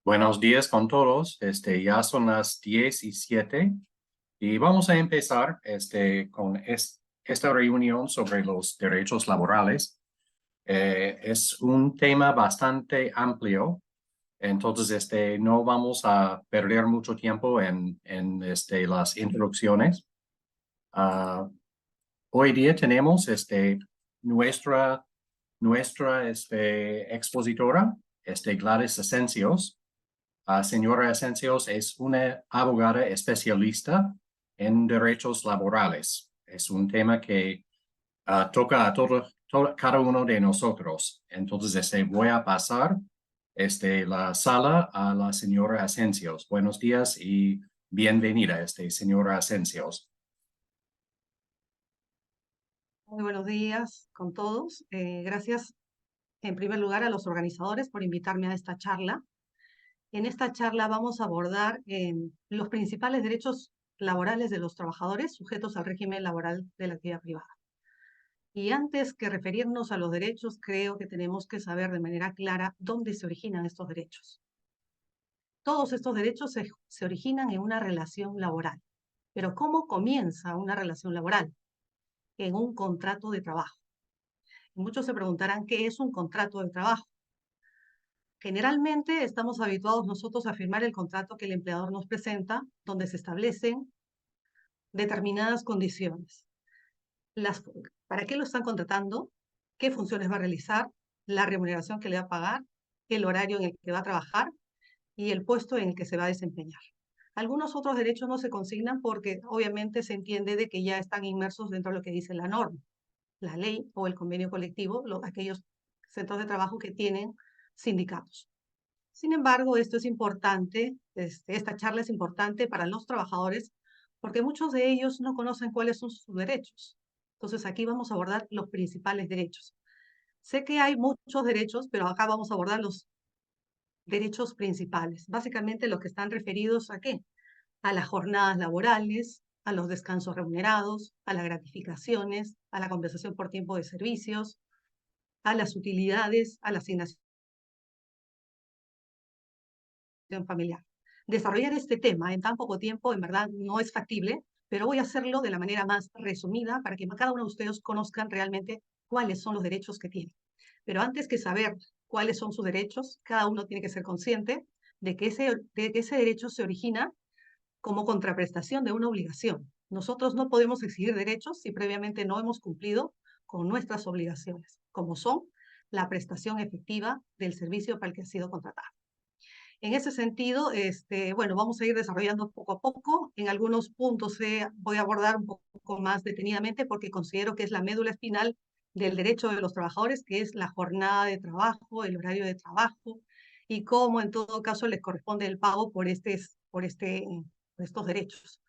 Buenos días con todos. Ya son las 10:07 y vamos a empezar con esta reunión sobre los derechos laborales. Es un tema bastante amplio, entonces no vamos a perder mucho tiempo en las introducciones. Ah, Hoy día tenemos nuestra expositora, Gladys Asencios. Señora Asencios es una abogada especialista en derechos laborales. Es un tema que toca a cada uno de nosotros. Entonces, voy a pasar la sala a la señora Asencios. Buenos días y bienvenida, señora Asencios. Muy buenos días con todos. Gracias en primer lugar a los organizadores por invitarme a esta charla. En esta charla vamos a abordar los principales derechos laborales de los trabajadores sujetos al régimen laboral de la actividad privada. Y antes que referirnos a los derechos, creo que tenemos que saber de manera clara dónde se originan estos derechos. Todos estos derechos se originan en una relación laboral. Pero ¿cómo comienza una relación laboral? En un contrato de trabajo. Muchos se preguntarán qué es un contrato de trabajo. Generalmente estamos habituados nosotros a firmar el contrato que el empleador nos presenta, donde se establecen determinadas condiciones. ¿Para qué lo están contratando? ¿Qué funciones va a realizar? La remuneración que le va a pagar, el horario en el que va a trabajar y el puesto en el que se va a desempeñar. Algunos otros derechos no se consignan porque obviamente se entiende de que ya están inmersos dentro de lo que dice la norma, la ley o el convenio colectivo, aquellos centros de trabajo que tienen sindicatos. Sin embargo, esto es importante, esta charla es importante para los trabajadores porque muchos de ellos no conocen cuáles son sus derechos. Entonces aquí vamos a abordar los principales derechos. Sé que hay muchos derechos, pero acá vamos a abordar los derechos principales. Básicamente los que están referidos ¿a qué? A las jornadas laborales, a los descansos remunerados, a las gratificaciones, a la compensación por tiempo de servicios, a las utilidades, a la asignación familiar. Desarrollar este tema en tan poco tiempo, en verdad, no es factible, pero voy a hacerlo de la manera más resumida para que cada uno de ustedes conozcan realmente cuáles son los derechos que tienen. Pero antes que saber cuáles son sus derechos, cada uno tiene que ser consciente de que ese derecho se origina como contraprestación de una obligación. Nosotros no podemos exigir derechos si previamente no hemos cumplido con nuestras obligaciones, como son la prestación efectiva del servicio para el que ha sido contratado. En ese sentido, bueno, vamos a ir desarrollando poco a poco. En algunos puntos voy a abordar un poco más detenidamente porque considero que es la médula espinal del derecho de los trabajadores, que es la jornada de trabajo, el horario de trabajo y cómo en todo caso les corresponde el pago por estos derechos,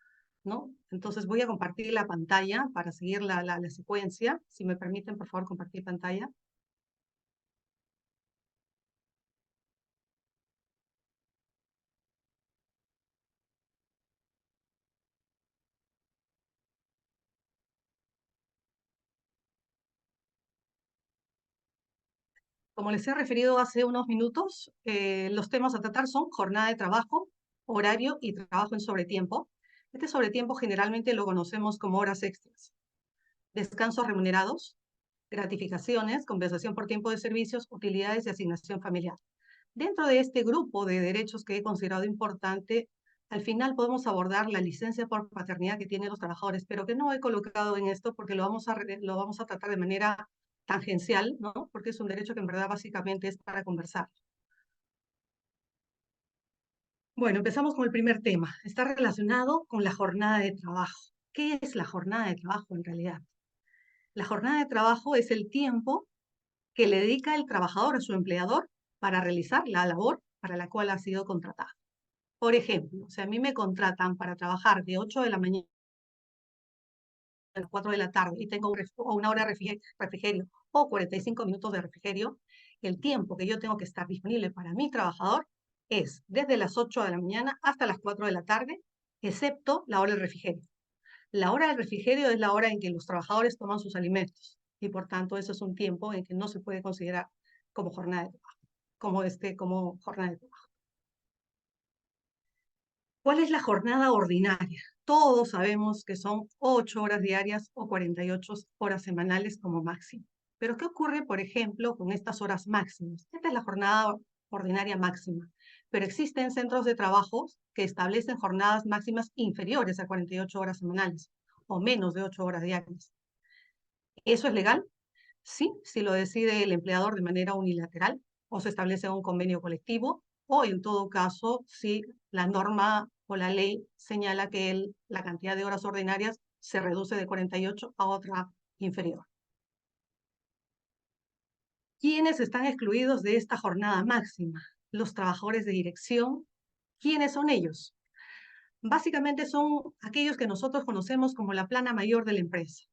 ¿no? Entonces voy a compartir la pantalla para seguir la secuencia. Si me permiten, por favor, compartir pantalla. Como les he referido hace unos minutos, los temas a tratar son jornada de trabajo, horario y trabajo en sobretiempo. Este sobretiempo generalmente lo conocemos como horas extras. Descansos remunerados, gratificaciones, compensación por tiempo de servicios, utilidades y asignación familiar. Dentro de este grupo de derechos que he considerado importante, al final podemos abordar la licencia por paternidad que tienen los trabajadores, pero que no he colocado en esto porque lo vamos a tratar de manera tangencial, ¿no? Porque es un derecho que en verdad básicamente es para conversar. Bueno, empezamos con el primer tema. Está relacionado con la jornada de trabajo. ¿Qué es la jornada de trabajo en realidad? La jornada de trabajo es el tiempo que le dedica el trabajador a su empleador para realizar la labor para la cual ha sido contratado. Por ejemplo, si a mí me contratan para trabajar de 8 de la mañana a las 4 de la tarde y tengo una hora de refrigerio o 45 minutos de refrigerio, el tiempo que yo tengo que estar disponible para mi trabajador es desde las 8 de la mañana hasta las 4 de la tarde, excepto la hora del refrigerio. La hora del refrigerio es la hora en que los trabajadores toman sus alimentos y por tanto eso es un tiempo en que no se puede considerar como jornada de trabajo, como jornada de trabajo. ¿Cuál es la jornada ordinaria? Todos sabemos que son 8 horas diarias o 48 horas semanales como máximo. Pero ¿qué ocurre, por ejemplo, con estas horas máximas? Esta es la jornada ordinaria máxima, pero existen centros de trabajo que establecen jornadas máximas inferiores a 48 horas semanales o menos de 8 horas diarias. ¿Eso es legal? Sí, si lo decide el empleador de manera unilateral o se establece un convenio colectivo, o en todo caso, si la norma o la ley señala que la cantidad de horas ordinarias se reduce de 48 a otra inferior. ¿Quiénes están excluidos de esta jornada máxima? Los trabajadores de dirección. ¿Quiénes son ellos? Básicamente son aquellos que nosotros conocemos como la plana mayor de la empresa.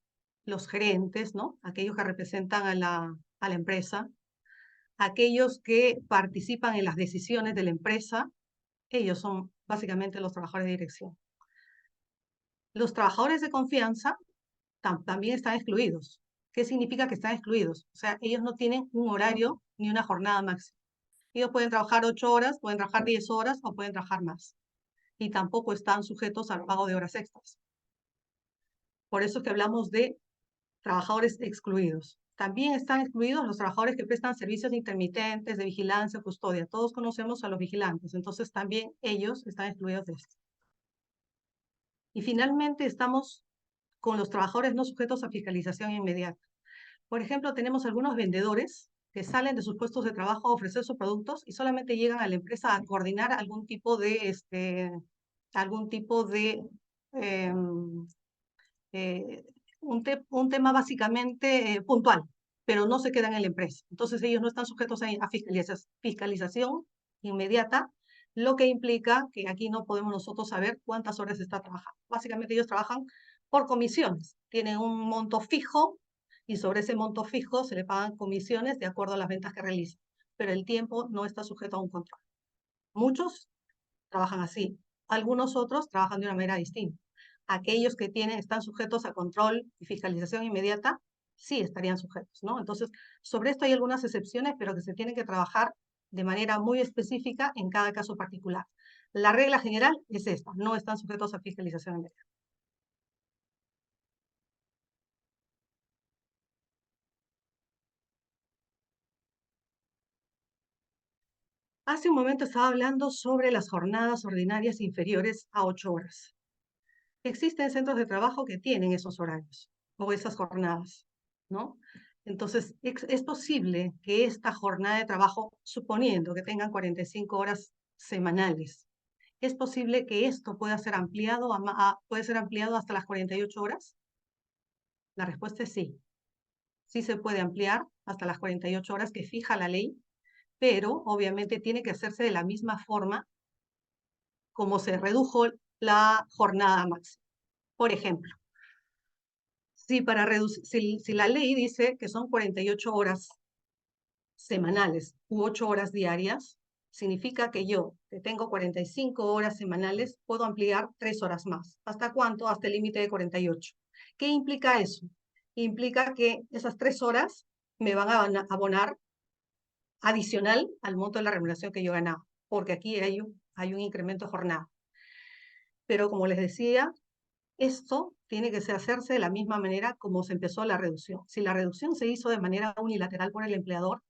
Los gerentes, ¿no? Aquellos que representan a la empresa. Aquellos que participan en las decisiones de la empresa, ellos son básicamente los trabajadores de dirección. Los trabajadores de confianza también están excluidos. ¿Qué significa que están excluidos? O sea, ellos no tienen un horario ni una jornada máxima. Ellos pueden trabajar 8 horas, pueden trabajar 10 horas o pueden trabajar más. Y tampoco están sujetos al pago de horas extras. Por eso es que hablamos de trabajadores excluidos. También están excluidos los trabajadores que prestan servicios intermitentes de vigilancia, custodia. Todos conocemos a los vigilantes, entonces también ellos están excluidos de esto. Y finalmente estamos con los trabajadores no sujetos a fiscalización inmediata. Por ejemplo, tenemos algunos vendedores que salen de sus puestos de trabajo a ofrecer sus productos y solamente llegan a la empresa a coordinar algún tipo de eh, eh, un tema básicamente puntual, pero no se quedan en la empresa. Entonces ellos no están sujetos a fiscalización inmediata, lo que implica que aquí no podemos nosotros saber cuántas horas está trabajando. Básicamente ellos trabajan por comisiones, tienen un monto fijo y sobre ese monto fijo se le pagan comisiones de acuerdo a las ventas que realizan, pero el tiempo no está sujeto a un control. Muchos trabajan así, algunos otros trabajan de una manera distinta. Aquellos que están sujetos a control y fiscalización inmediata, sí estarían sujetos, ¿no? Entonces, sobre esto hay algunas excepciones, pero que se tienen que trabajar de manera muy específica en cada caso particular. La regla general es esta, no están sujetos a fiscalización inmediata. Hace un momento estaba hablando sobre las jornadas ordinarias inferiores a 8 horas. Existen centros de trabajo que tienen esos horarios o esas jornadas, ¿no? Entonces, es posible que esta jornada de trabajo, suponiendo que tengan 45 horas semanales, es posible que esto pueda ser ampliado, puede ser ampliado hasta las 48 horas. La respuesta es sí. Sí se puede ampliar hasta las 48 horas que fija la ley, pero obviamente tiene que hacerse de la misma forma como se redujo la jornada máxima. Por ejemplo, si la ley dice que son 48 horas semanales u 8 horas diarias, significa que yo, que tengo 45 horas semanales, puedo ampliar 3 horas más. ¿Hasta cuánto? Hasta el límite de 48. ¿Qué implica eso? Implica que esas 3 horas me van a abonar adicional al monto de la remuneración que yo ganaba, porque aquí hay un incremento de jornada. Pero como les decía, esto tiene que hacerse de la misma manera como se empezó la reducción. Si la reducción se hizo de manera unilateral por el empleador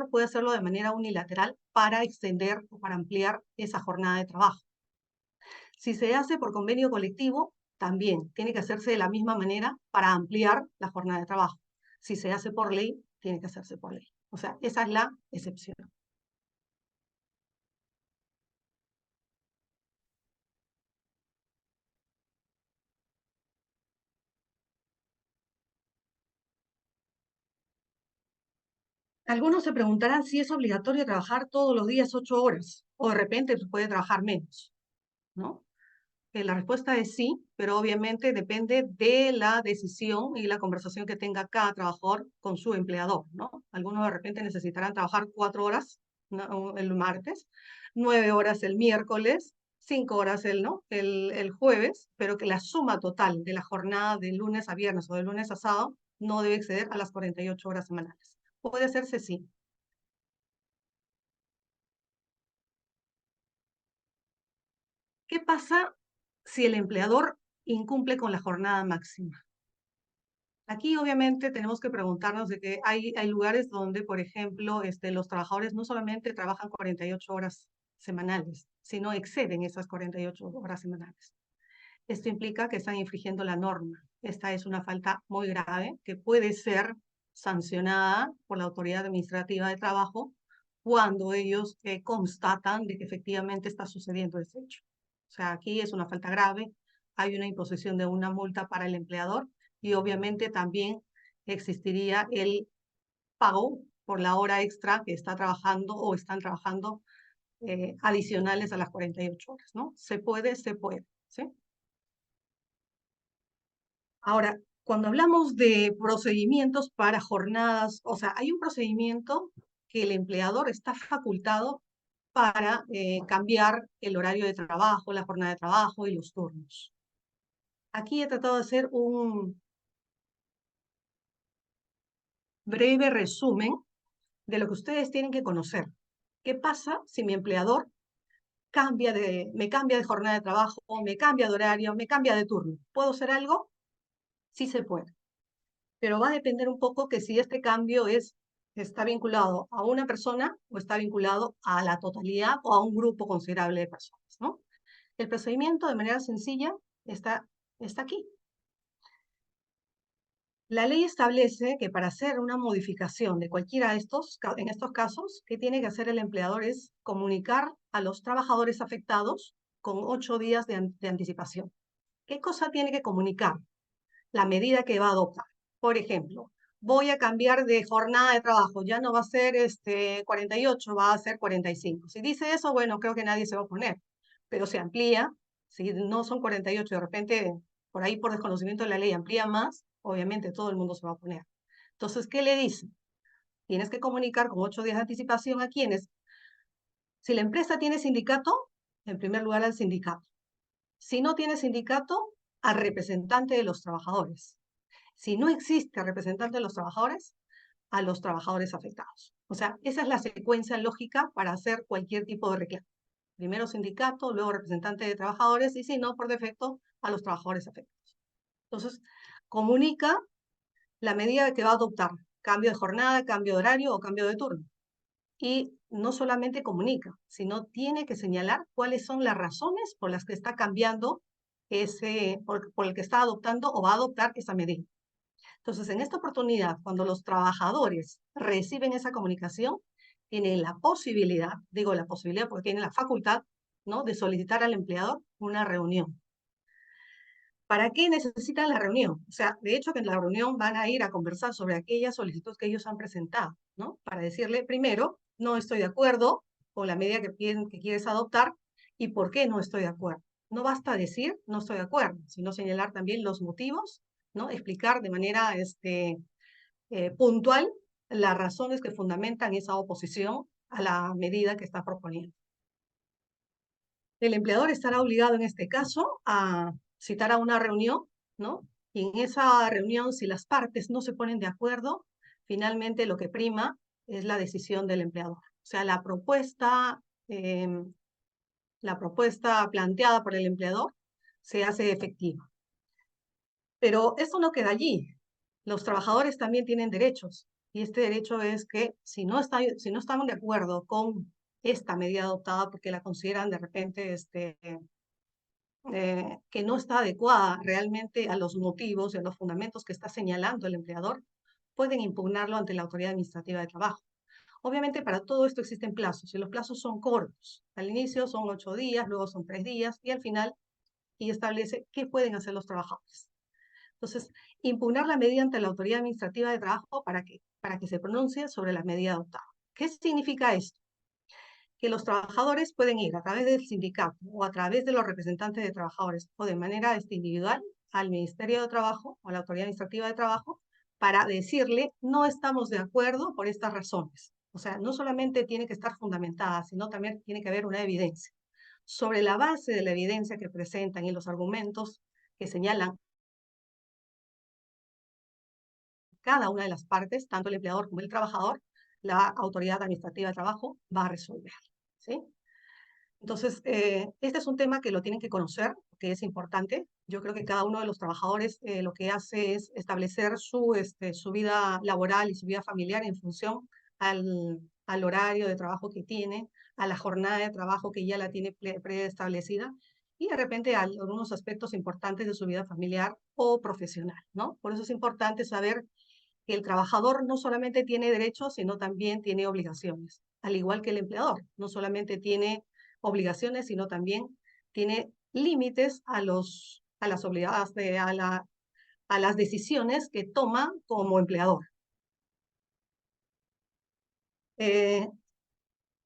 puede hacerlo de manera unilateral para extender o para ampliar esa jornada de trabajo. Si se hace por convenio colectivo, también tiene que hacerse de la misma manera para ampliar la jornada de trabajo. Si se hace por ley, tiene que hacerse por ley. O sea, esa es la excepción. Algunos se preguntarán si es obligatorio trabajar todos los días 8 horas o de repente se puede trabajar menos, ¿no? La respuesta es sí, pero obviamente depende de la decisión y la conversación que tenga cada trabajador con su empleador, ¿no? Algunos de repente necesitarán trabajar 4 horas, ¿no?, el martes, 9 horas el miércoles, 5 horas el jueves, pero que la suma total de la jornada de lunes a viernes o de lunes a sábado no debe exceder a las 48 horas semanales. Puede hacerse sí. ¿Qué pasa si el empleador incumple con la jornada máxima? Aquí obviamente tenemos que preguntarnos de que hay lugares donde, por ejemplo, los trabajadores no solamente trabajan 48 horas semanales, sino exceden esas 48 horas semanales. Esto implica que están infringiendo la norma. Esta es una falta muy grave que puede ser sancionada por la autoridad administrativa de trabajo cuando ellos constatan de que efectivamente está sucediendo ese hecho. O sea, aquí es una falta grave, hay una imposición de una multa para el empleador y obviamente también existiría el pago por la hora extra que está trabajando o están trabajando adicionales a las 48 horas, ¿no? Se puede, ¿sí? Ahora, cuando hablamos de procedimientos para jornadas, o sea, hay un procedimiento que el empleador está facultado para cambiar el horario de trabajo, la jornada de trabajo y los turnos. Aquí he tratado de hacer un breve resumen de lo que ustedes tienen que conocer. ¿Qué pasa si mi empleador me cambia de jornada de trabajo, me cambia de horario, me cambia de turno? ¿Puedo hacer algo? Sí se puede. Pero va a depender un poco que si este cambio está vinculado a una persona o está vinculado a la totalidad o a un grupo considerable de personas, ¿no? El procedimiento, de manera sencilla, está aquí. La ley establece que para hacer una modificación de cualquiera de en estos casos, ¿qué tiene que hacer el empleador? Es comunicar a los trabajadores afectados con 8 días de anticipación. ¿Qué cosa tiene que comunicar? La medida que va a adoptar. Por ejemplo, voy a cambiar de jornada de trabajo, ya no va a ser 48, va a ser 45. Si dice eso, bueno, creo que nadie se va a oponer, pero se amplía, si no son 48, de repente, por ahí por desconocimiento de la ley, amplía más, obviamente todo el mundo se va a oponer. Entonces, ¿qué le dice? Tienes que comunicar con 8 días de anticipación a quienes. Si la empresa tiene sindicato, en primer lugar al sindicato. Si no tiene sindicato, al representante de los trabajadores. Si no existe representante de los trabajadores, a los trabajadores afectados. O sea, esa es la secuencia lógica para hacer cualquier tipo de reclamo. Primero sindicato, luego representante de trabajadores y si no, por defecto, a los trabajadores afectados. Entonces, comunica la medida que va a adoptar, cambio de jornada, cambio de horario o cambio de turno. Y no solamente comunica, sino tiene que señalar cuáles son las razones por las que está cambiando por el que está adoptando o va a adoptar esa medida. Entonces, en esta oportunidad, cuando los trabajadores reciben esa comunicación, tienen la posibilidad, digo la posibilidad porque tienen la facultad, ¿no?, de solicitar al empleador una reunión. ¿Para qué necesitan la reunión? O sea, de hecho que en la reunión van a ir a conversar sobre aquella solicitud que ellos han presentado, ¿no? Para decirle, primero, no estoy de acuerdo con la medida que quieres adoptar y por qué no estoy de acuerdo. No basta decir no estoy de acuerdo, sino señalar también los motivos, ¿no? Explicar de manera puntual las razones que fundamentan esa oposición a la medida que está proponiendo. El empleador estará obligado en este caso a citar a una reunión, ¿no? Y en esa reunión, si las partes no se ponen de acuerdo, finalmente lo que prima es la decisión del empleador. O sea, la propuesta planteada por el empleador se hace efectiva. Pero esto no queda allí. Los trabajadores también tienen derechos. Y este derecho es que si no están de acuerdo con esta medida adoptada porque la consideran de repente que no está adecuada realmente a los motivos y a los fundamentos que está señalando el empleador, pueden impugnarlo ante la autoridad administrativa de trabajo. Obviamente para todo esto existen plazos y los plazos son cortos. Al inicio son 8 días, luego son 3 días y al final y establece qué pueden hacer los trabajadores. Entonces, impugnar la medida ante la autoridad administrativa de trabajo para que se pronuncie sobre la medida adoptada. ¿Qué significa esto? Que los trabajadores pueden ir a través del sindicato o a través de los representantes de trabajadores o de manera individual al Ministerio de Trabajo o a la Autoridad Administrativa de Trabajo para decirle no estamos de acuerdo por estas razones. O sea, no solamente tiene que estar fundamentada, sino también tiene que haber una evidencia. sobre la base de la evidencia que presentan y los argumentos que señalan cada una de las partes, tanto el empleador como el trabajador, la autoridad administrativa de trabajo va a resolver, ¿sí? Entonces, este es un tema que lo tienen que conocer, que es importante. Yo creo que cada uno de los trabajadores lo que hace es establecer su vida laboral y su vida familiar en función al horario de trabajo que tiene, a la jornada de trabajo que ya la tiene preestablecida y de repente a algunos aspectos importantes de su vida familiar o profesional, ¿no? Por eso es importante saber que el trabajador no solamente tiene derechos, sino también tiene obligaciones, al igual que el empleador. No solamente tiene obligaciones, sino también tiene límites a las obligadas a las decisiones que toma como empleador.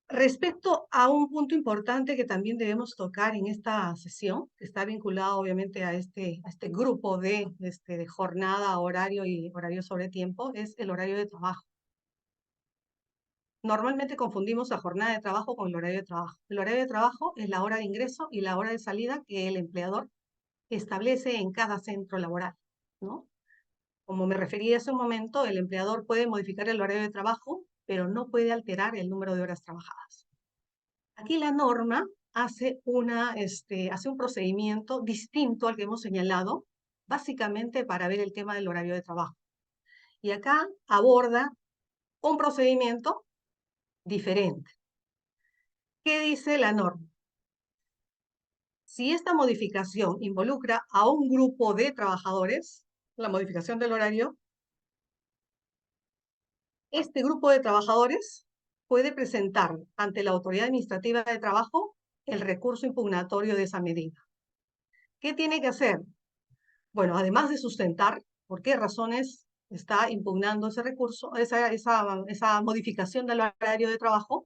Respecto a un punto importante que también debemos tocar en esta sesión, que está vinculado obviamente a este grupo de jornada, horario y horario sobre tiempo, es el horario de trabajo. Normalmente confundimos la jornada de trabajo con el horario de trabajo. El horario de trabajo es la hora de ingreso y la hora de salida que el empleador establece en cada centro laboral, ¿no? Como me referí hace un momento, el empleador puede modificar el horario de trabajo, pero no puede alterar el número de horas trabajadas. Aquí la norma hace un procedimiento distinto al que hemos señalado, básicamente para ver el tema del horario de trabajo. Y acá aborda un procedimiento diferente. ¿Qué dice la norma? Si esta modificación involucra a un grupo de trabajadores, la modificación del horario, este grupo de trabajadores puede presentar ante la autoridad administrativa de trabajo el recurso impugnatorio de esa medida. ¿Qué tiene que hacer? Bueno, además de sustentar por qué razones está impugnando ese recurso, esa modificación del horario de trabajo,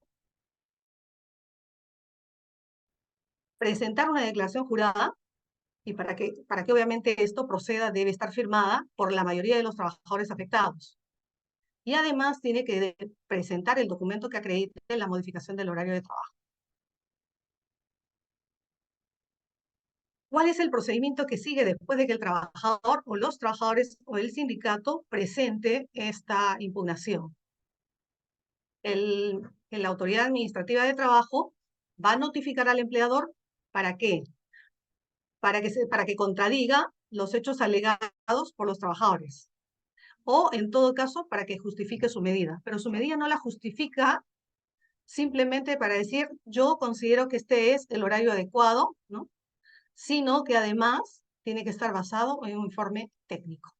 presentar una declaración jurada, y para que obviamente esto proceda debe estar firmada por la mayoría de los trabajadores afectados. Y además tiene que presentar el documento que acredite la modificación del horario de trabajo. ¿Cuál es el procedimiento que sigue después de que el trabajador o los trabajadores o el sindicato presente esta impugnación? La autoridad administrativa de trabajo va a notificar al empleador. ¿Para qué? Para que contradiga los hechos alegados por los trabajadores. O, en todo caso, para que justifique su medida. Pero su medida no la justifica simplemente para decir, yo considero que este es el horario adecuado, ¿no? Sino que además tiene que estar basado en un informe técnico.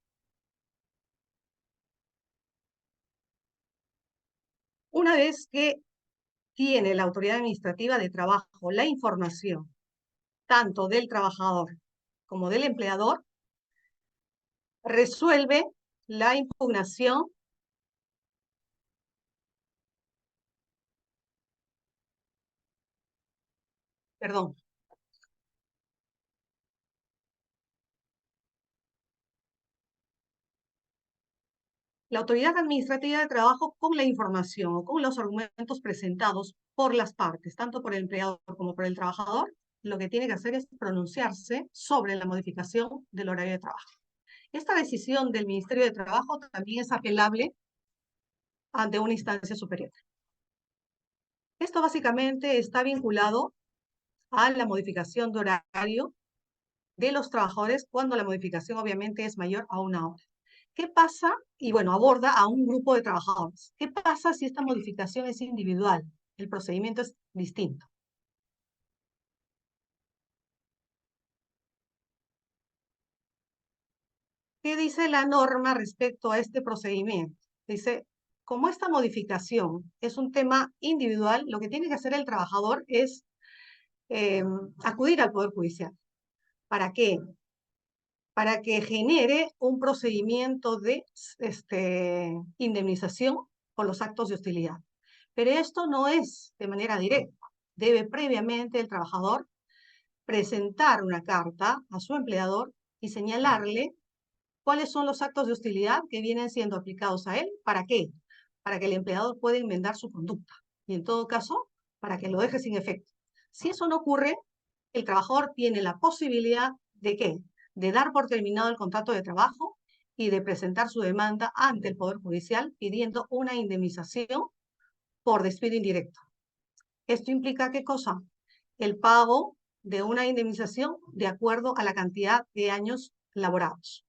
Una vez que tiene la autoridad administrativa de trabajo la información, tanto del trabajador como del empleador, resuelve la impugnación perdón. La autoridad administrativa de trabajo, con la información o con los argumentos presentados por las partes, tanto por el empleador como por el trabajador, lo que tiene que hacer es pronunciarse sobre la modificación del horario de trabajo. Esta decisión del Ministerio de Trabajo también es apelable ante una instancia superior. Esto básicamente está vinculado a la modificación de horario de los trabajadores cuando la modificación obviamente es mayor a 1 hora. ¿Qué pasa? Y bueno, aborda a un grupo de trabajadores. ¿Qué pasa si esta modificación es individual? El procedimiento es distinto. ¿Qué dice la norma respecto a este procedimiento? Dice, como esta modificación es un tema individual, lo que tiene que hacer el trabajador es acudir al Poder Judicial. ¿Para qué? Para que genere un procedimiento de indemnización por los actos de hostilidad. Pero esto no es de manera directa. Debe previamente el trabajador presentar una carta a su empleador y señalarle cuáles son los actos de hostilidad que vienen siendo aplicados a él. ¿Para qué? Para que el empleador pueda enmendar su conducta y en todo caso, para que lo deje sin efecto. Si eso no ocurre, el trabajador tiene la posibilidad de ¿qué? De dar por terminado el contrato de trabajo y de presentar su demanda ante el Poder Judicial pidiendo una indemnización por despido indirecto. ¿Esto implica qué cosa? El pago de una indemnización de acuerdo a la cantidad de años laborados.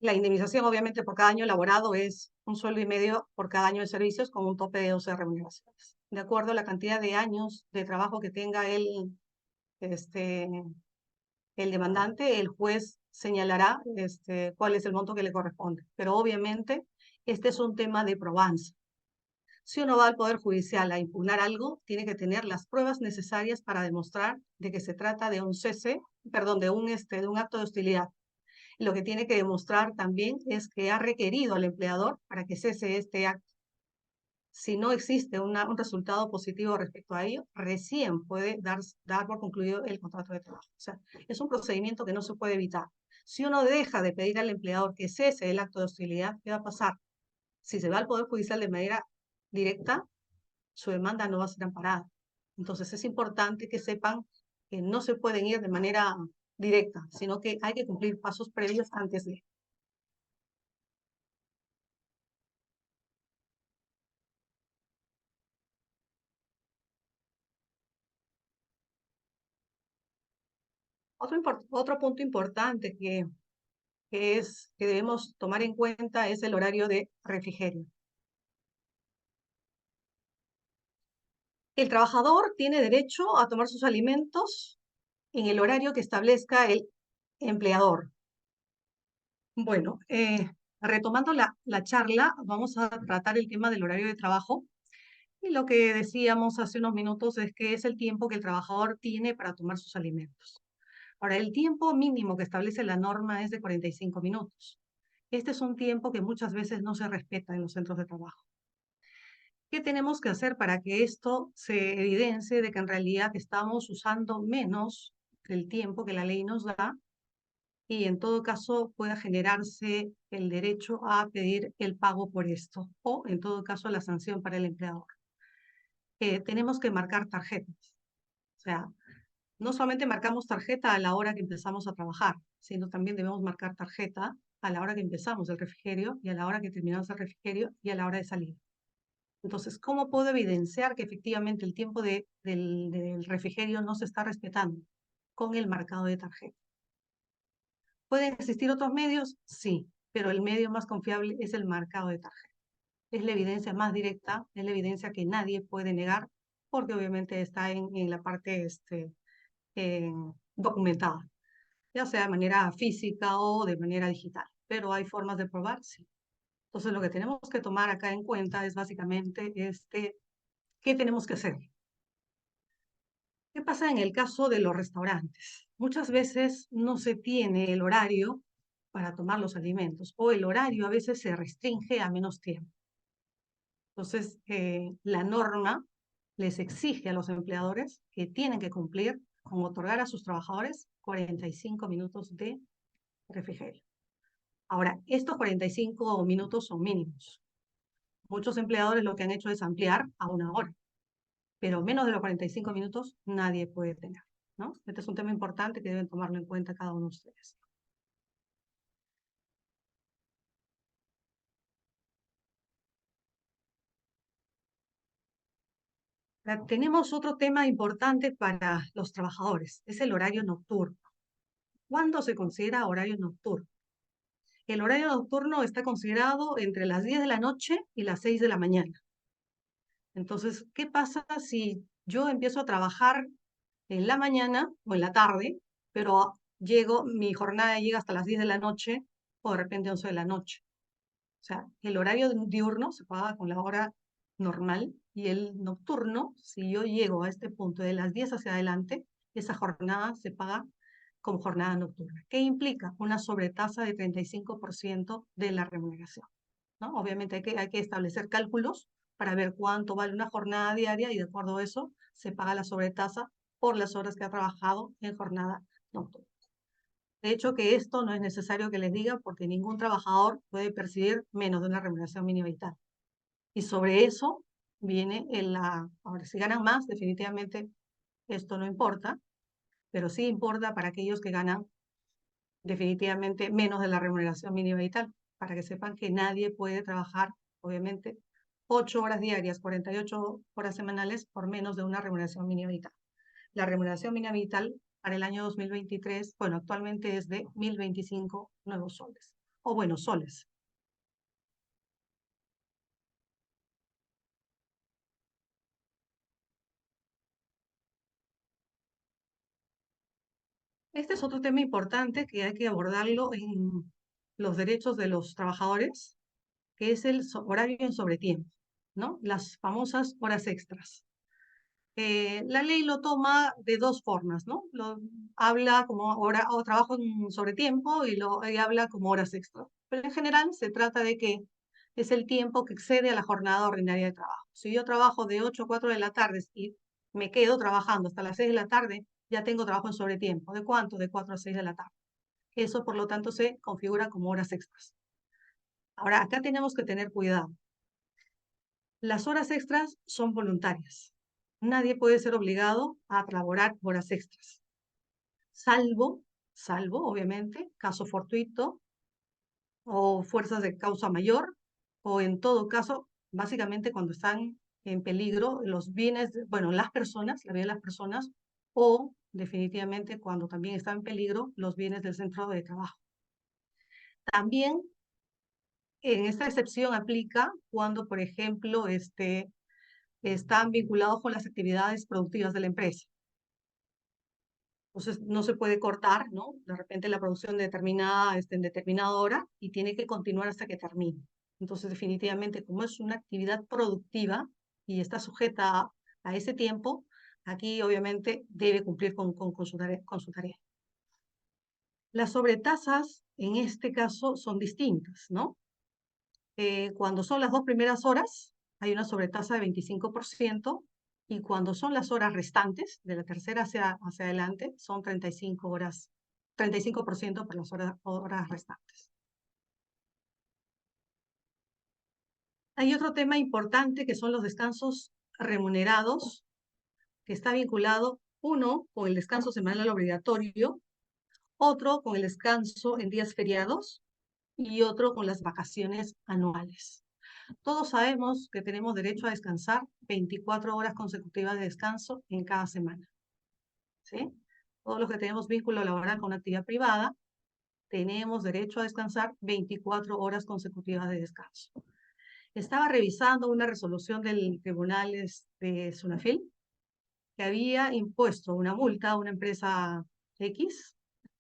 La indemnización, obviamente, por cada año elaborado es 1,5 sueldos por cada año de servicios con un tope de 12 remuneraciones. De acuerdo a la cantidad de años de trabajo que tenga el demandante, el juez señalará cuál es el monto que le corresponde. Pero obviamente, este es un tema de probanza. Si uno va al Poder Judicial a impugnar algo, tiene que tener las pruebas necesarias para demostrar de que se trata de un cese, perdón, de un acto de hostilidad. Lo que tiene que demostrar también es que ha requerido al empleador para que cese este acto. Si no existe un resultado positivo respecto a ello, recién puede dar por concluido el contrato de trabajo. O sea, es un procedimiento que no se puede evitar. Si uno deja de pedir al empleador que cese el acto de hostilidad, ¿qué va a pasar? Si se va al Poder Judicial de manera directa, su demanda no va a ser amparada. Entonces es importante que sepan que no se pueden ir de manera directa, sino que hay que cumplir pasos previos antes de. Otro punto importante que debemos tomar en cuenta es el horario de refrigerio. El trabajador tiene derecho a tomar sus alimentos en el horario que establezca el empleador. Bueno, retomando la charla, vamos a tratar el tema del horario de trabajo. Y lo que decíamos hace unos minutos es que es el tiempo que el trabajador tiene para tomar sus alimentos. Ahora, el tiempo mínimo que establece la norma es de 45 minutos. Este es un tiempo que muchas veces no se respeta en los centros de trabajo. ¿Qué tenemos que hacer para que esto se evidencie de que en realidad estamos usando menos del tiempo que la ley nos da y en todo caso pueda generarse el derecho a pedir el pago por esto o en todo caso la sanción para el empleador? Tenemos que marcar tarjetas. O sea, no solamente marcamos tarjeta a la hora que empezamos a trabajar, sino también debemos marcar tarjeta a la hora que empezamos el refrigerio y a la hora que terminamos el refrigerio y a la hora de salir. Entonces, ¿cómo puedo evidenciar que efectivamente el tiempo del refrigerio no se está respetando? Con el marcado de tarjeta. ¿Pueden existir otros medios? Sí, pero el medio más confiable es el marcado de tarjeta. Es la evidencia más directa, es la evidencia que nadie puede negar, porque obviamente está en la parte documentada, ya sea de manera física o de manera digital. Pero hay formas de probar, sí. Entonces, lo que tenemos que tomar acá en cuenta es básicamente ¿qué tenemos que hacer? ¿Qué pasa en el caso de los restaurantes? Muchas veces no se tiene el horario para tomar los alimentos o el horario a veces se restringe a menos tiempo. Entonces, la norma les exige a los empleadores que tienen que cumplir con otorgar a sus trabajadores 45 minutos de refrigerio. Ahora, estos 45 minutos son mínimos. Muchos empleadores lo que han hecho es ampliar a 1 hora, pero menos de los 45 minutos nadie puede tener, ¿no? Este es un tema importante que deben tomarlo en cuenta cada uno de ustedes. Tenemos otro tema importante para los trabajadores, es el horario nocturno. ¿Cuándo se considera horario nocturno? El horario nocturno está considerado entre las 10 de la noche y las 6 de la mañana. Entonces, ¿qué pasa si yo empiezo a trabajar en la mañana o en la tarde, pero mi jornada llega hasta las 10 de la noche o de repente 11 de la noche? O sea, el horario diurno se paga con la hora normal y el nocturno, si yo llego a este punto de las 10 hacia adelante, esa jornada se paga como jornada nocturna. ¿Qué implica? Una sobretasa de 35% de la remuneración, ¿no? Obviamente hay que establecer cálculos para ver cuánto vale una jornada diaria y de acuerdo a eso se paga la sobretasa por las horas que ha trabajado en jornada nocturna. De hecho, que esto no es necesario que les diga porque ningún trabajador puede percibir menos de una remuneración mínima vital. Y sobre eso viene ahora, si ganan más, definitivamente esto no importa, pero sí importa para aquellos que ganan definitivamente menos de la remuneración mínima vital, para que sepan que nadie puede trabajar, obviamente, 8 horas diarias, 48 horas semanales por menos de una remuneración mínima vital. La remuneración mínima vital para el año 2023, bueno, actualmente es de 1.025 nuevos soles, o bueno, soles. Este es otro tema importante que hay que abordarlo en los derechos de los trabajadores, que es el horario en sobretiempo, ¿no? Las famosas horas extras. La ley lo toma de dos formas, ¿no? Habla como hora o trabajo en sobretiempo y habla como horas extras. Pero en general se trata de que es el tiempo que excede a la jornada ordinaria de trabajo. Si yo trabajo de 8 a 4 de la tarde y me quedo trabajando hasta las 6 de la tarde, ya tengo trabajo en sobretiempo. ¿De cuánto? De 4 a 6 de la tarde. Eso, por lo tanto, se configura como horas extras. Ahora, acá tenemos que tener cuidado. Las horas extras son voluntarias. Nadie puede ser obligado a laborar horas extras, salvo, obviamente, caso fortuito o fuerzas de causa mayor, o en todo caso, básicamente cuando están en peligro los bienes, bueno, las personas, la vida de las personas, o definitivamente cuando también están en peligro los bienes del centro de trabajo. También en esta excepción aplica cuando, por ejemplo, están vinculados con las actividades productivas de la empresa. Entonces, no se puede cortar, ¿no? De repente la producción determinada, en determinada hora y tiene que continuar hasta que termine. Entonces, definitivamente, como es una actividad productiva y está sujeta a ese tiempo, aquí obviamente debe cumplir con su tarea. Las sobretasas, en este caso, son distintas, ¿no? Cuando son las 2 primeras horas, hay una sobretasa de 25%, y cuando son las horas restantes, de la tercera hacia adelante, son 35 horas, 35% por las horas restantes. Hay otro tema importante que son los descansos remunerados, que está vinculado, uno, con el descanso semanal obligatorio, otro con el descanso en días feriados y otro con las vacaciones anuales. Todos sabemos que tenemos derecho a descansar 24 horas consecutivas de descanso en cada semana, ¿sí? Todos los que tenemos vínculo laboral con una actividad privada, tenemos derecho a descansar 24 horas consecutivas de descanso. Estaba revisando una resolución del Tribunal de Sunafil que había impuesto una multa a una empresa X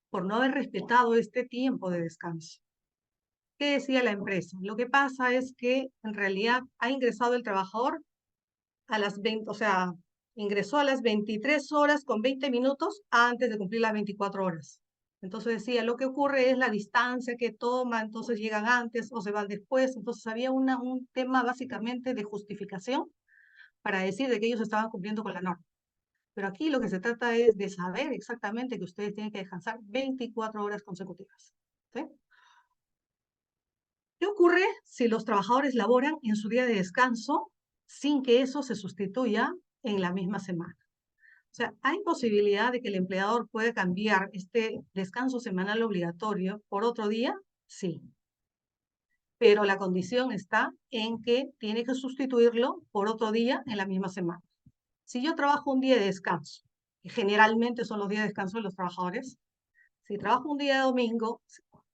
por no haber respetado este tiempo de descanso. ¿Qué decía la empresa? Lo que pasa es que en realidad ha ingresado el trabajador a las 20, o sea, ingresó a las 23 horas con 20 minutos antes de cumplir las 24 horas. Entonces decía, lo que ocurre es la distancia que toma, entonces llegan antes o se van después. Entonces había un tema básicamente de justificación para decir de que ellos estaban cumpliendo con la norma. Pero aquí lo que se trata es de saber exactamente que ustedes tienen que descansar 24 horas consecutivas, ¿sí? ¿Qué ocurre si los trabajadores laboran en su día de descanso sin que eso se sustituya en la misma semana? O sea, ¿hay posibilidad de que el empleador pueda cambiar este descanso semanal obligatorio por otro día? Sí. Pero la condición está en que tiene que sustituirlo por otro día en la misma semana. Si yo trabajo un día de descanso, que generalmente son los días de descanso de los trabajadores, si trabajo un día de domingo,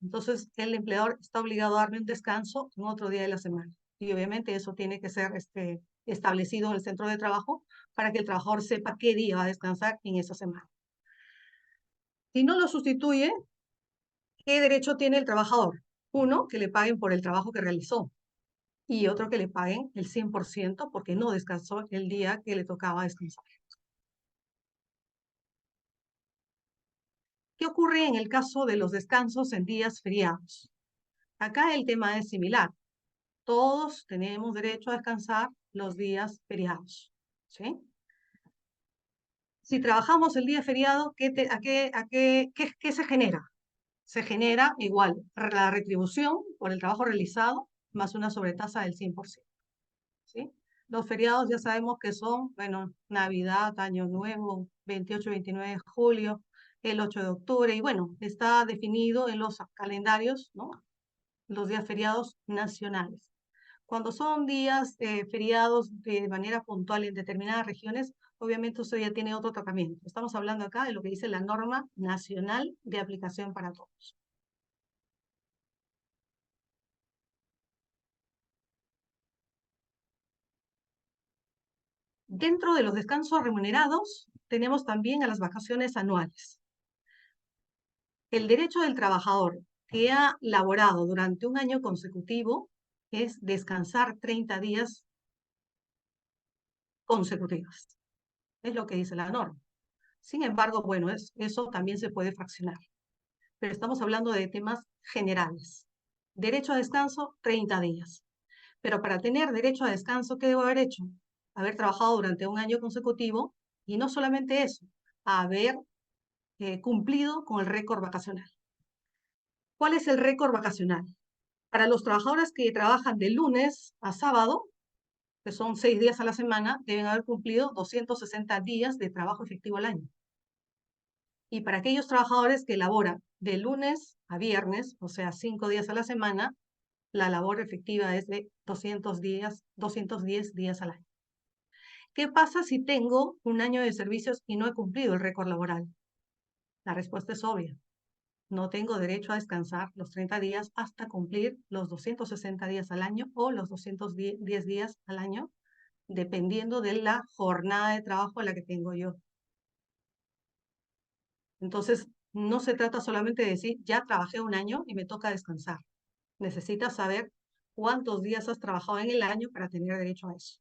entonces el empleador está obligado a darme un descanso en otro día de la semana. Y obviamente eso tiene que ser establecido en el centro de trabajo para que el trabajador sepa qué día va a descansar en esa semana. Si no lo sustituye, ¿qué derecho tiene el trabajador? Uno, que le paguen por el trabajo que realizó, y otro, que le paguen el 100% porque no descansó el día que le tocaba descansar. ¿Qué ocurre en el caso de los descansos en días feriados? Acá el tema es similar. Todos tenemos derecho a descansar los días feriados, ¿sí? Si trabajamos el día feriado, ¿qué se genera? Se genera igual la retribución por el trabajo realizado más una sobretasa del 100%, ¿sí? Los feriados ya sabemos que son, bueno, Navidad, Año Nuevo, 28 y 29 de julio, el 8 de octubre, y bueno, está definido en los calendarios, ¿no? Los días feriados nacionales. Cuando son días feriados de manera puntual en determinadas regiones, obviamente eso ya tiene otro tratamiento. Estamos hablando acá de lo que dice la norma nacional de aplicación para todos. Dentro de los descansos remunerados, tenemos también a las vacaciones anuales. El derecho del trabajador que ha laborado durante un año consecutivo es descansar 30 días consecutivos. Es lo que dice la norma. Sin embargo, bueno, eso también se puede fraccionar. Pero estamos hablando de temas generales. Derecho a descanso, 30 días. Pero para tener derecho a descanso, ¿qué debo haber hecho? Haber trabajado durante un año consecutivo y no solamente eso, haber cumplido con el récord vacacional. ¿Cuál es el récord vacacional? Para los trabajadores que trabajan de lunes a sábado, que son 6 días a la semana, deben haber cumplido 260 días de trabajo efectivo al año. Y para aquellos trabajadores que laboran de lunes a viernes, o sea, 5 días a la semana, la labor efectiva es de 210 días al año. ¿Qué pasa si tengo un año de servicios y no he cumplido el récord laboral? La respuesta es obvia. No tengo derecho a descansar los 30 días hasta cumplir los 260 días al año o los 210 días al año, dependiendo de la jornada de trabajo a la que tengo yo. Entonces, no se trata solamente de decir, ya trabajé un año y me toca descansar. Necesitas saber cuántos días has trabajado en el año para tener derecho a eso.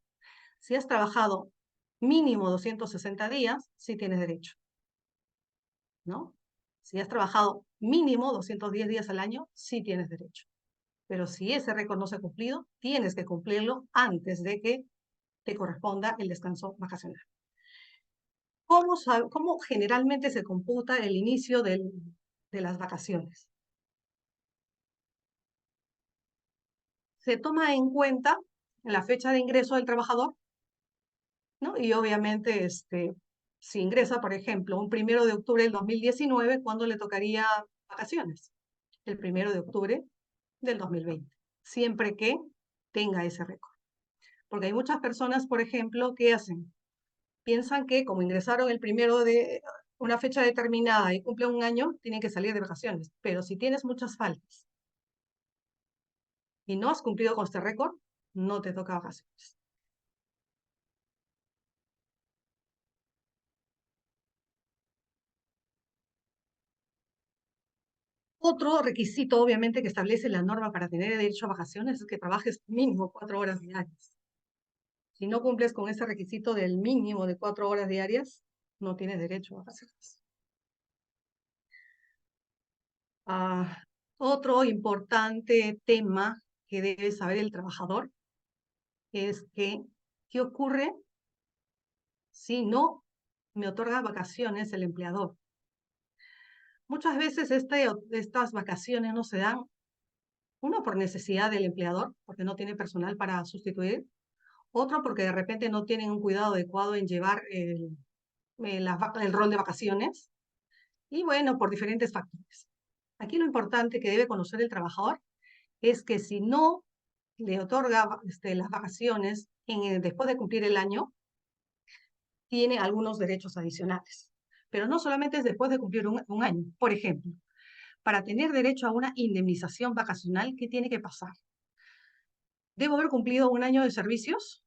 Si has trabajado mínimo 260 días, sí tienes derecho, ¿no? Si has trabajado mínimo 210 días al año, sí tienes derecho. Pero si ese récord no se ha cumplido, tienes que cumplirlo antes de que te corresponda el descanso vacacional. ¿Cómo generalmente se computa el inicio de las vacaciones? Se toma en cuenta la fecha de ingreso del trabajador, ¿no? Y obviamente, si ingresa, por ejemplo, un 1 de octubre del 2019, ¿cuándo le tocaría vacaciones? El 1 de octubre del 2020, siempre que tenga ese récord. Porque hay muchas personas, por ejemplo, que piensan que como ingresaron el 1 de una fecha determinada y cumplen un año, tienen que salir de vacaciones. Pero si tienes muchas faltas y no has cumplido con este récord, no te toca vacaciones. Otro requisito, obviamente, que establece la norma para tener derecho a vacaciones es que trabajes mínimo 4 horas diarias. Si no cumples con ese requisito del mínimo de 4 horas diarias, no tienes derecho a vacaciones. Otro importante tema que debe saber el trabajador es que, ¿qué ocurre si no me otorga vacaciones el empleador? Muchas veces estas vacaciones no se dan, uno por necesidad del empleador, porque no tiene personal para sustituir, otro porque de repente no tienen un cuidado adecuado en llevar el rol de vacaciones, y bueno, por diferentes factores. Aquí lo importante que debe conocer el trabajador es que si no le otorga las vacaciones después de cumplir el año, tiene algunos derechos adicionales. Pero no solamente es después de cumplir un año. Por ejemplo, para tener derecho a una indemnización vacacional, ¿qué tiene que pasar? ¿Debo haber cumplido un año de servicios?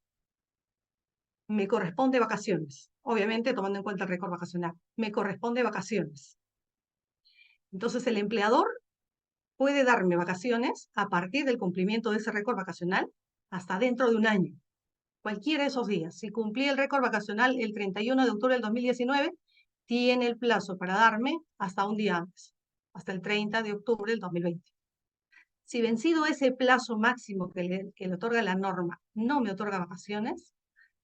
Me corresponde vacaciones. Obviamente, tomando en cuenta el récord vacacional. Me corresponde vacaciones. Entonces, el empleador puede darme vacaciones a partir del cumplimiento de ese récord vacacional hasta dentro de un año. Cualquiera de esos días. Si cumplí el récord vacacional el 31 de octubre del 2019, tiene el plazo para darme hasta un día antes, hasta el 30 de octubre del 2020. Si vencido ese plazo máximo que le otorga la norma no me otorga vacaciones,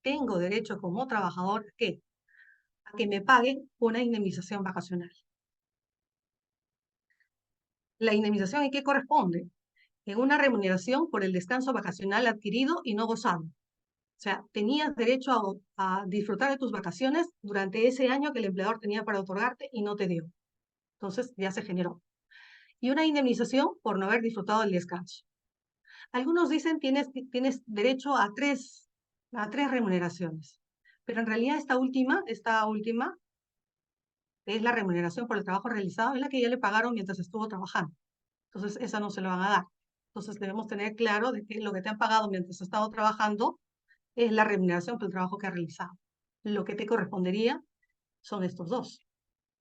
tengo derecho como trabajador a que me paguen una indemnización vacacional. ¿La indemnización en qué corresponde? En una remuneración por el descanso vacacional adquirido y no gozado. sea, tenías derecho a disfrutar de tus vacaciones durante ese año que el empleador tenía para otorgarte y no te dio. Entonces ya se generó. Y una indemnización por no haber disfrutado del descanso. Algunos dicen tienes derecho a tres remuneraciones, pero en realidad esta última es la remuneración por el trabajo realizado, es la que ya le pagaron mientras estuvo trabajando. Entonces esa no se lo van a dar. Entonces debemos tener claro de que lo que te han pagado mientras has estado trabajando es la remuneración por el trabajo que has realizado. Lo que te correspondería son estos dos,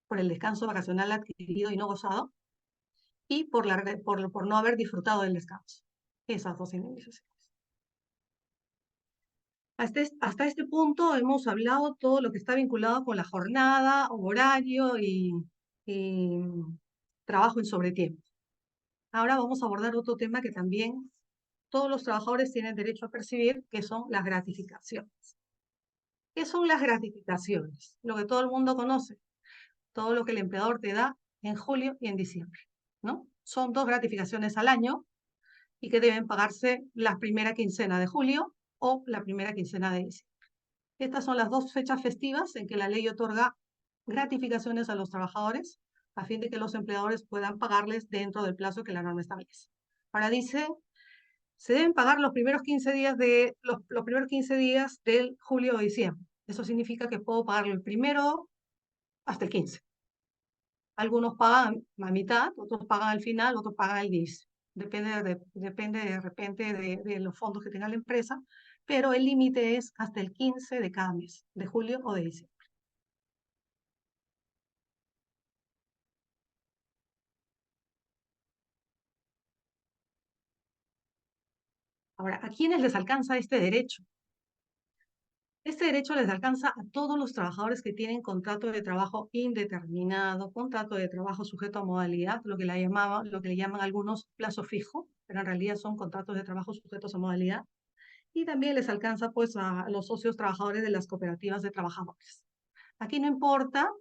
por el descanso vacacional adquirido y no gozado, y por no haber disfrutado del descanso. Esas dos indemnizaciones. Hasta este punto hemos hablado todo lo que está vinculado con la jornada, horario y trabajo en sobretiempo. Ahora vamos a abordar otro tema que también todos los trabajadores tienen derecho a percibir, que son las gratificaciones. ¿Qué son las gratificaciones? Lo que todo el mundo conoce, todo lo que el empleador te da en julio y en diciembre, ¿no? Son 2 gratificaciones al año y que deben pagarse la primera quincena de julio o la primera quincena de diciembre. Estas son las 2 fechas festivas en que la ley otorga gratificaciones a los trabajadores a fin de que los empleadores puedan pagarles dentro del plazo que la norma establece. Ahora dice, se deben pagar los primeros 15 días los primeros 15 días del julio o diciembre. Eso significa que puedo pagarlo el primero hasta el 15. Algunos pagan a mitad, otros pagan al final, otros pagan al inicio. Depende de repente de los fondos que tenga la empresa, pero el límite es hasta el 15 de cada mes, de julio o de diciembre. Ahora, ¿a quiénes les alcanza este derecho? Este derecho les alcanza a todos los trabajadores que tienen contrato de trabajo indeterminado, contrato de trabajo sujeto a modalidad, lo que le llaman algunos plazo fijo, pero en realidad son contratos de trabajo sujetos a modalidad. Y también les alcanza pues a los socios trabajadores de las cooperativas de trabajadores. Aquí no importa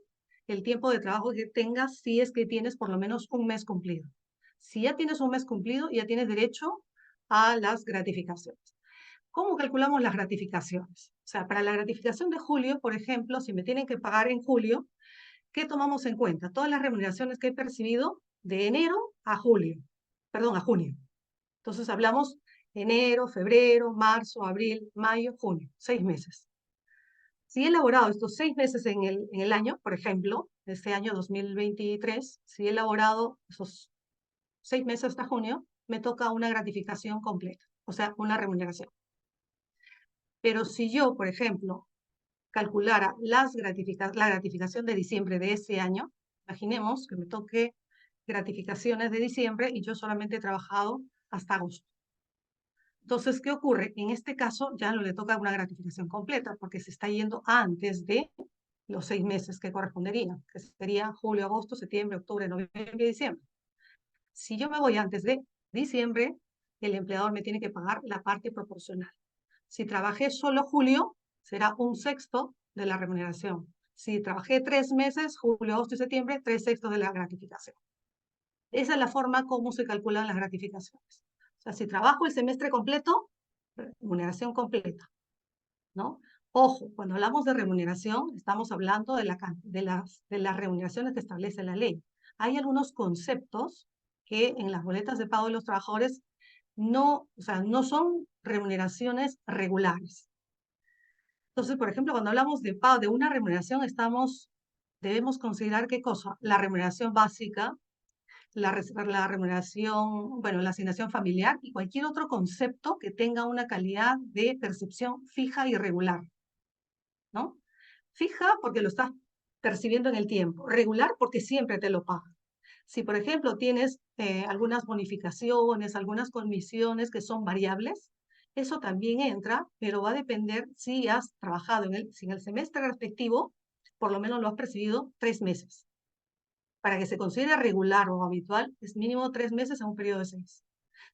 el tiempo de trabajo que tengas si es que tienes por lo menos un mes cumplido. Si ya tienes un mes cumplido, ya tienes derecho a las gratificaciones. ¿Cómo calculamos las gratificaciones? O sea, para la gratificación de julio, por ejemplo, si me tienen que pagar en julio, ¿qué tomamos en cuenta? Todas las remuneraciones que he percibido de enero a julio, perdón, a junio. Entonces hablamos enero, febrero, marzo, abril, mayo, junio, 6 meses. Si he elaborado estos 6 meses en el año, por ejemplo, este año 2023, si he elaborado esos 6 meses hasta junio, me toca una gratificación completa, o sea, una remuneración. Pero si yo, por ejemplo, calculara la gratificación de diciembre de ese año, imaginemos que me toque gratificaciones de diciembre y yo solamente he trabajado hasta agosto. Entonces, ¿qué ocurre? En este caso ya no le toca una gratificación completa porque se está yendo antes de los 6 meses que corresponderían, que serían julio, agosto, septiembre, octubre, noviembre y diciembre. Si yo me voy antes de diciembre, el empleador me tiene que pagar la parte proporcional. Si trabajé solo julio, será 1/6 de la remuneración. Si trabajé 3 meses, julio, agosto y septiembre, 3/6 de la gratificación. Esa es la forma como se calculan las gratificaciones. O sea, si trabajo el semestre completo, remuneración completa, ¿no? Ojo, cuando hablamos de remuneración, estamos hablando de las remuneraciones que establece la ley. Hay algunos conceptos que en las boletas de pago de los trabajadores no son remuneraciones regulares. Entonces, por ejemplo, cuando hablamos de pago de una remuneración, debemos considerar qué cosa, la remuneración básica, la remuneración, bueno, la asignación familiar y cualquier otro concepto que tenga una calidad de percepción fija y regular, ¿no? Fija porque lo estás percibiendo en el tiempo, regular porque siempre te lo pagan. Si, por ejemplo, tienes algunas bonificaciones, algunas comisiones que son variables, eso también entra, pero va a depender si has trabajado si en el semestre respectivo, por lo menos lo has percibido 3 meses. Para que se considere regular o habitual, es mínimo 3 meses a un periodo de 6.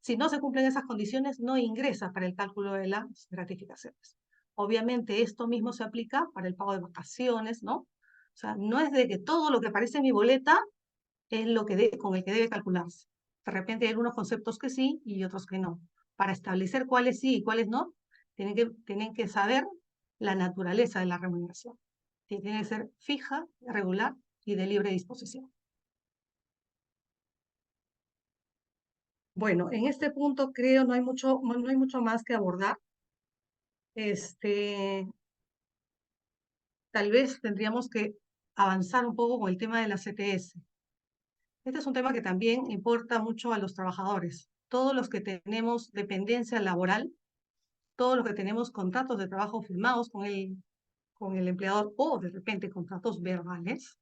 Si no se cumplen esas condiciones, no ingresa para el cálculo de las gratificaciones. Obviamente, esto mismo se aplica para el pago de vacaciones, ¿no? O sea, no es de que todo lo que aparece en mi boleta es lo que con el que debe calcularse. De repente hay algunos conceptos que sí y otros que no. Para establecer cuáles sí y cuáles no, Tienen que saber la naturaleza de la remuneración. Tiene que ser fija, regular y de libre disposición. Bueno, en este punto creo no hay mucho más que abordar. Tal vez tendríamos que avanzar un poco con el tema de la CTS. Este es un tema que también importa mucho a los trabajadores. Todos los que tenemos dependencia laboral, todos los que tenemos contratos de trabajo firmados con el empleador o de repente contratos verbales,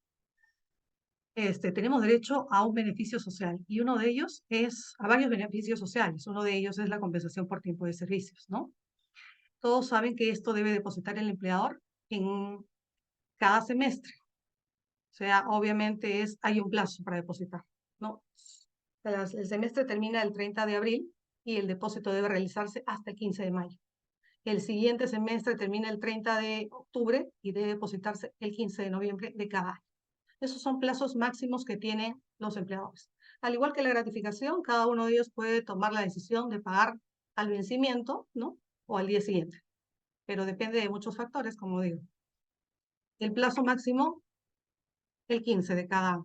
tenemos derecho a un beneficio social y uno de ellos es a varios beneficios sociales. Uno de ellos es la compensación por tiempo de servicios, ¿no? Todos saben que esto debe depositar el empleador en cada semestre. O sea, obviamente hay un plazo para depositar, ¿no? El semestre termina el 30 de abril y el depósito debe realizarse hasta el 15 de mayo. El siguiente semestre termina el 30 de octubre y debe depositarse el 15 de noviembre de cada año. Esos son plazos máximos que tienen los empleadores. Al igual que la gratificación, cada uno de ellos puede tomar la decisión de pagar al vencimiento, ¿no? O al día siguiente. Pero depende de muchos factores, como digo. El plazo máximo, el 15 de cada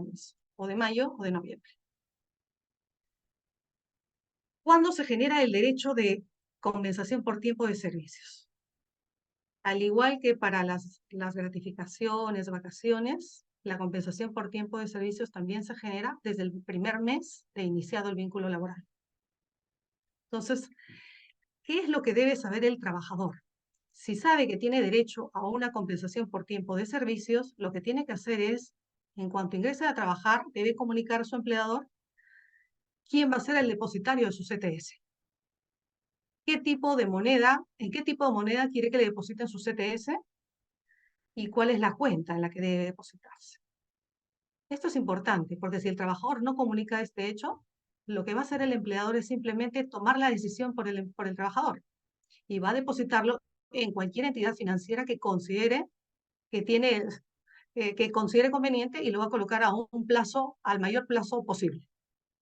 mes, o de mayo o de noviembre. ¿Cuándo se genera el derecho de compensación por tiempo de servicios? Al igual que para las gratificaciones, vacaciones, la compensación por tiempo de servicios también se genera desde el primer mes de iniciado el vínculo laboral. Entonces, ¿qué es lo que debe saber el trabajador? Si sabe que tiene derecho a una compensación por tiempo de servicios, lo que tiene que hacer es, en cuanto ingrese a trabajar, debe comunicar a su empleador quién va a ser el depositario de su CTS. ¿Qué tipo de moneda, en qué tipo de moneda quiere que le depositen su CTS? ¿Y cuál es la cuenta en la que debe depositarse? Esto es importante, porque si el trabajador no comunica este hecho, lo que va a hacer el empleador es simplemente tomar la decisión por el trabajador y va a depositarlo en cualquier entidad financiera que considere que considere conveniente y lo va a colocar a un plazo, al mayor plazo posible.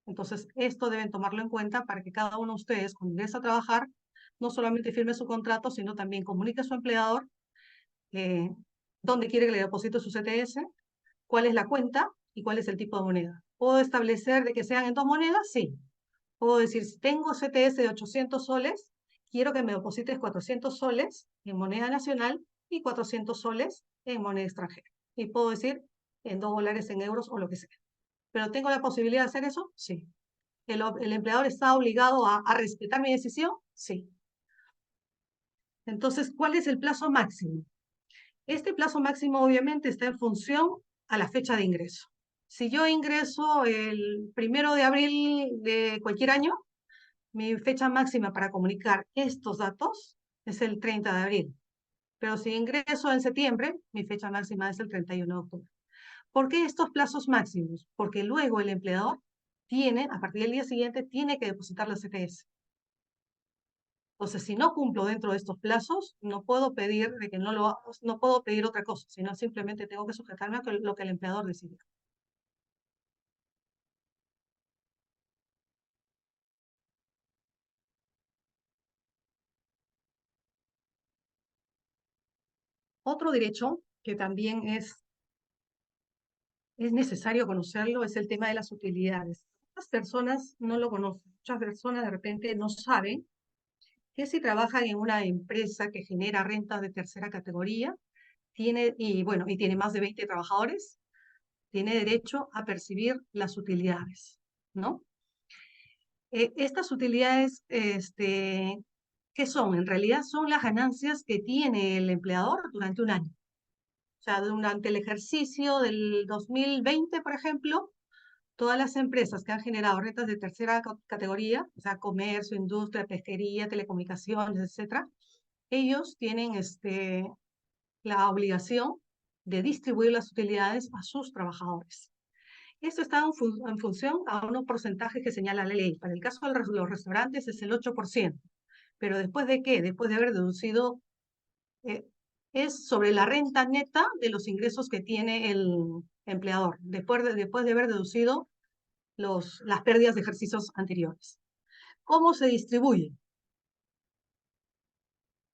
Entonces, esto deben tomarlo en cuenta para que cada uno de ustedes, cuando ingrese a trabajar, no solamente firme su contrato, sino también comunique a su empleador dónde quiere que le deposite su CTS, cuál es la cuenta y cuál es el tipo de moneda. ¿Puedo establecer de que sean en dos monedas? Sí. Puedo decir, si tengo CTS de 800 soles, quiero que me deposites 400 soles en moneda nacional y 400 soles en moneda extranjera. Y puedo decir en $2, en euros o lo que sea. ¿Pero tengo la posibilidad de hacer eso? Sí. ¿El empleador está obligado a respetar mi decisión? Sí. Entonces, ¿cuál es el plazo máximo? Este plazo máximo obviamente está en función a la fecha de ingreso. Si yo ingreso el 1 de abril de cualquier año, mi fecha máxima para comunicar estos datos es el 30 de abril. Pero si ingreso en septiembre, mi fecha máxima es el 31 de octubre. ¿Por qué estos plazos máximos? Porque luego el empleador a partir del día siguiente, tiene que depositar la CTS. Entonces, si no cumplo dentro de estos plazos, no puedo pedir no puedo pedir otra cosa, sino simplemente tengo que sujetarme a lo que el empleador decide. Otro derecho que también es necesario conocerlo es el tema de las utilidades. Muchas personas no lo conocen, muchas personas de repente no saben que si trabajan en una empresa que genera rentas de tercera categoría, tiene más de 20 trabajadores, tiene derecho a percibir las utilidades, ¿no? Estas utilidades, ¿qué son? En realidad son las ganancias que tiene el empleador durante un año. O sea, durante el ejercicio del 2020, por ejemplo, todas las empresas que han generado rentas de tercera categoría, o sea, comercio, industria, pesquería, telecomunicaciones, etcétera, ellos tienen la obligación de distribuir las utilidades a sus trabajadores. Esto está en función a unos porcentajes que señala la ley. Para el caso de los restaurantes es el 8%. ¿Pero después de qué? Después de haber deducido, es sobre la renta neta de los ingresos que tiene el empleador, después de haber deducido las pérdidas de ejercicios anteriores. ¿Cómo se distribuye?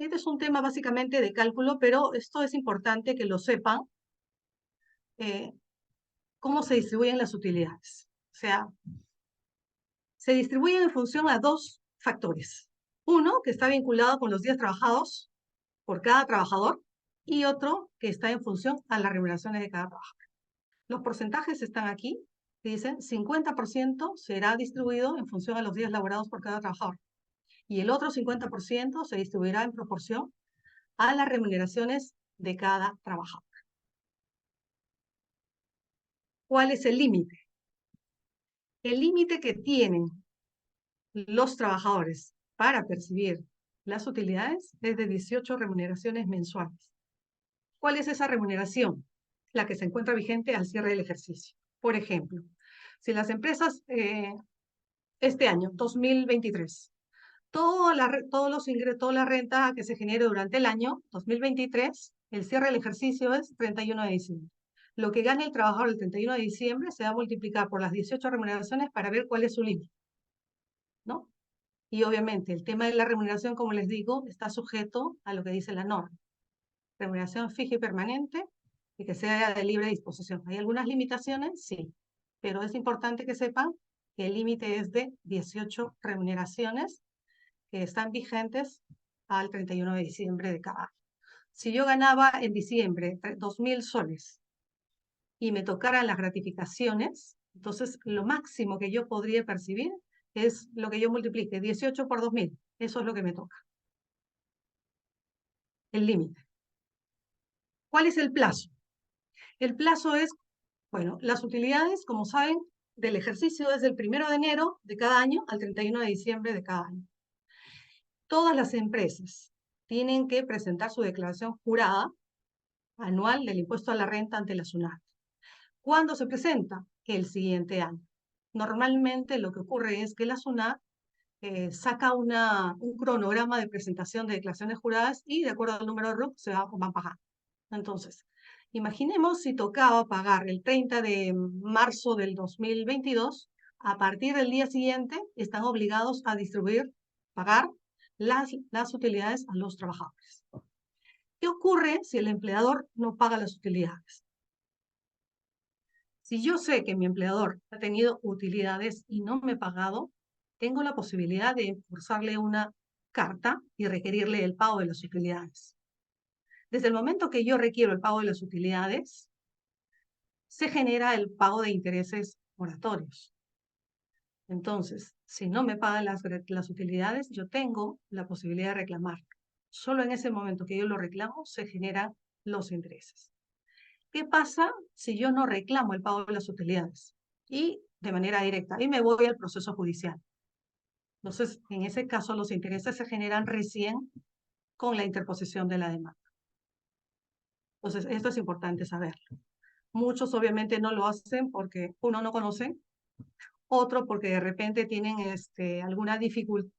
Este es un tema básicamente de cálculo, pero esto es importante que lo sepan, cómo se distribuyen las utilidades. O sea, se distribuyen en función a dos factores. Uno, que está vinculado con los días trabajados por cada trabajador, y otro que está en función a las remuneraciones de cada trabajador. Los porcentajes están aquí. Dicen 50% será distribuido en función a los días laborados por cada trabajador. Y el otro 50% se distribuirá en proporción a las remuneraciones de cada trabajador. ¿Cuál es el límite? El límite que tienen los trabajadores para percibir las utilidades es de 18 remuneraciones mensuales. ¿Cuál es esa remuneración? La que se encuentra vigente al cierre del ejercicio. Por ejemplo, si las empresas este año, 2023, toda la renta que se genere durante el año 2023, el cierre del ejercicio es 31 de diciembre. Lo que gane el trabajador el 31 de diciembre se va a multiplicar por las 18 remuneraciones para ver cuál es su límite, ¿no? Y obviamente el tema de la remuneración, como les digo, está sujeto a lo que dice la norma. Remuneración fija y permanente y que sea de libre disposición. ¿Hay algunas limitaciones? Sí, pero es importante que sepan que el límite es de 18 remuneraciones que están vigentes al 31 de diciembre de cada año. Si yo ganaba en diciembre 2.000 soles y me tocaran las gratificaciones, entonces lo máximo que yo podría percibir es lo que yo multiplique, 18 por 2.000. Eso es lo que me toca. El límite. ¿Cuál es el plazo? El plazo es, bueno, las utilidades, como saben, del ejercicio es del 1 de enero de cada año al 31 de diciembre de cada año. Todas las empresas tienen que presentar su declaración jurada anual del impuesto a la renta ante la SUNAT. ¿Cuándo se presenta? El siguiente año. Normalmente lo que ocurre es que la SUNAT saca un cronograma de presentación de declaraciones juradas y de acuerdo al número de RUC se van pagando. Entonces, imaginemos si tocaba pagar el 30 de marzo del 2022, a partir del día siguiente están obligados a distribuir, pagar las utilidades a los trabajadores. ¿Qué ocurre si el empleador no paga las utilidades? Si yo sé que mi empleador ha tenido utilidades y no me ha pagado, tengo la posibilidad de impulsarle una carta y requerirle el pago de las utilidades. Desde el momento que yo requiero el pago de las utilidades, se genera el pago de intereses moratorios. Entonces, si no me pagan las utilidades, yo tengo la posibilidad de reclamar. Solo en ese momento que yo lo reclamo, se generan los intereses. ¿Qué pasa si yo no reclamo el pago de las utilidades? Y de manera directa, y me voy al proceso judicial. Entonces, en ese caso, los intereses se generan recién con la interposición de la demanda. Entonces, esto es importante saberlo. Muchos obviamente no lo hacen porque uno no conoce, otro porque de repente tienen alguna dificultad,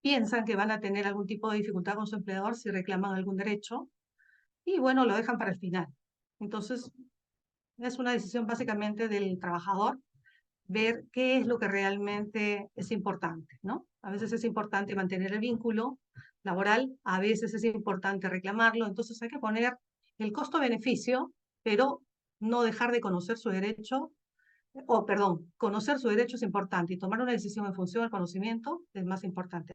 piensan que van a tener algún tipo de dificultad con su empleador si reclaman algún derecho, y bueno, lo dejan para el final. Entonces, es una decisión básicamente del trabajador ver qué es lo que realmente es importante, ¿no? A veces es importante mantener el vínculo laboral, a veces es importante reclamarlo, entonces hay que poner el costo-beneficio, pero no dejar de conocer su derecho, perdón, conocer su derecho es importante y tomar una decisión en función al conocimiento es más importante.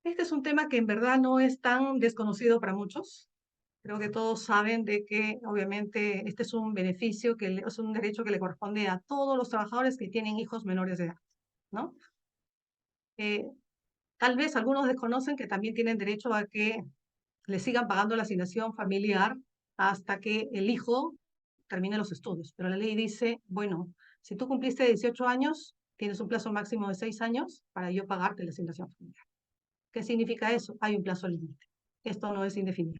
Este es un tema que en verdad no es tan desconocido para muchos. Creo que todos saben de que obviamente este es un beneficio, es un derecho que le corresponde a todos los trabajadores que tienen hijos menores de edad, ¿no? Tal vez algunos desconocen que también tienen derecho a que le sigan pagando la asignación familiar hasta que el hijo termine los estudios. Pero la ley dice, bueno, si tú cumpliste 18 años, tienes un plazo máximo de 6 años para yo pagarte la asignación familiar. ¿Qué significa eso? Hay un plazo límite. Esto no es indefinido.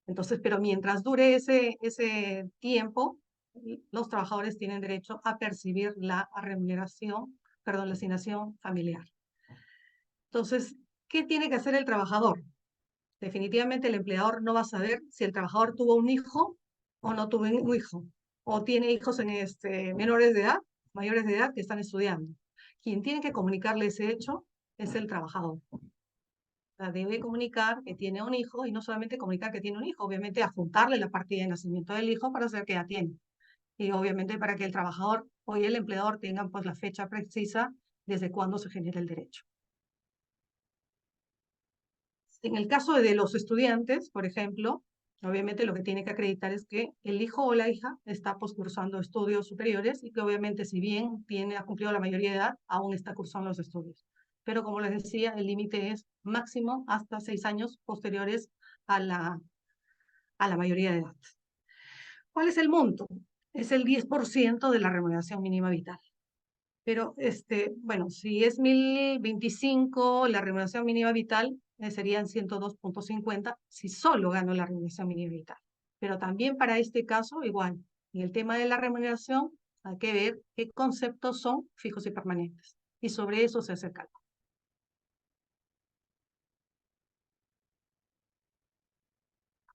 Entonces, pero mientras dure ese tiempo, los trabajadores tienen derecho a percibir la remuneración, perdón, la asignación familiar. Entonces, ¿qué tiene que hacer el trabajador? Definitivamente el empleador no va a saber si el trabajador tuvo un hijo o no tuvo un hijo, o tiene hijos menores de edad mayores de edad que están estudiando. Quien tiene que comunicarle ese hecho es el trabajador. O sea, debe comunicar que tiene un hijo y no solamente comunicar que tiene un hijo, obviamente adjuntarle la partida de nacimiento del hijo para saber que ya tiene. Y obviamente para que el trabajador o el empleador tengan pues la fecha precisa desde cuándo se genera el derecho. En el caso de los estudiantes, por ejemplo, obviamente lo que tiene que acreditar es que el hijo o la hija está pues, cursando estudios superiores y que obviamente si bien ha cumplido la mayoría de edad, aún está cursando los estudios. Pero como les decía, el límite es máximo hasta 6 años posteriores a la mayoría de edad. ¿Cuál es el monto? Es el 10% de la remuneración mínima vital. Pero, bueno, si es 1025, la remuneración mínima vital serían 102.50 si solo gano la remuneración mínima vital. Pero también para este caso, igual, en el tema de la remuneración, hay que ver qué conceptos son fijos y permanentes. Y sobre eso se hace el cálculo.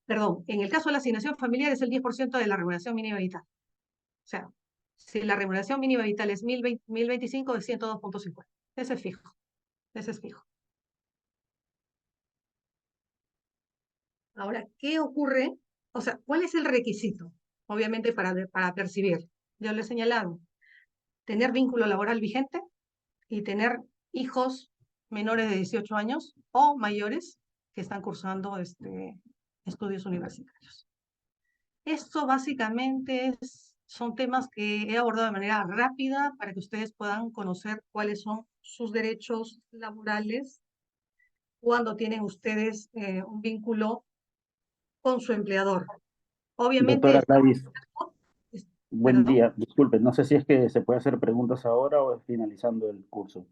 Perdón, en el caso de la asignación familiar es el 10% de la remuneración mínima vital. O sea, si la remuneración mínima vital es 1025, es 102.50. Ese es fijo. Ese es fijo. Ahora, ¿qué ocurre? O sea, ¿cuál es el requisito? Obviamente para percibir. Yo le he señalado, tener vínculo laboral vigente y tener hijos menores de 18 años o mayores que están cursando estudios universitarios. Esto básicamente son temas que he abordado de manera rápida para que ustedes puedan conocer cuáles son sus derechos laborales cuando tienen ustedes un vínculo con su empleador. Obviamente, Doctora Gladys, buen perdón, día. Disculpe, no sé si es que se puede hacer preguntas ahora o es finalizando el curso.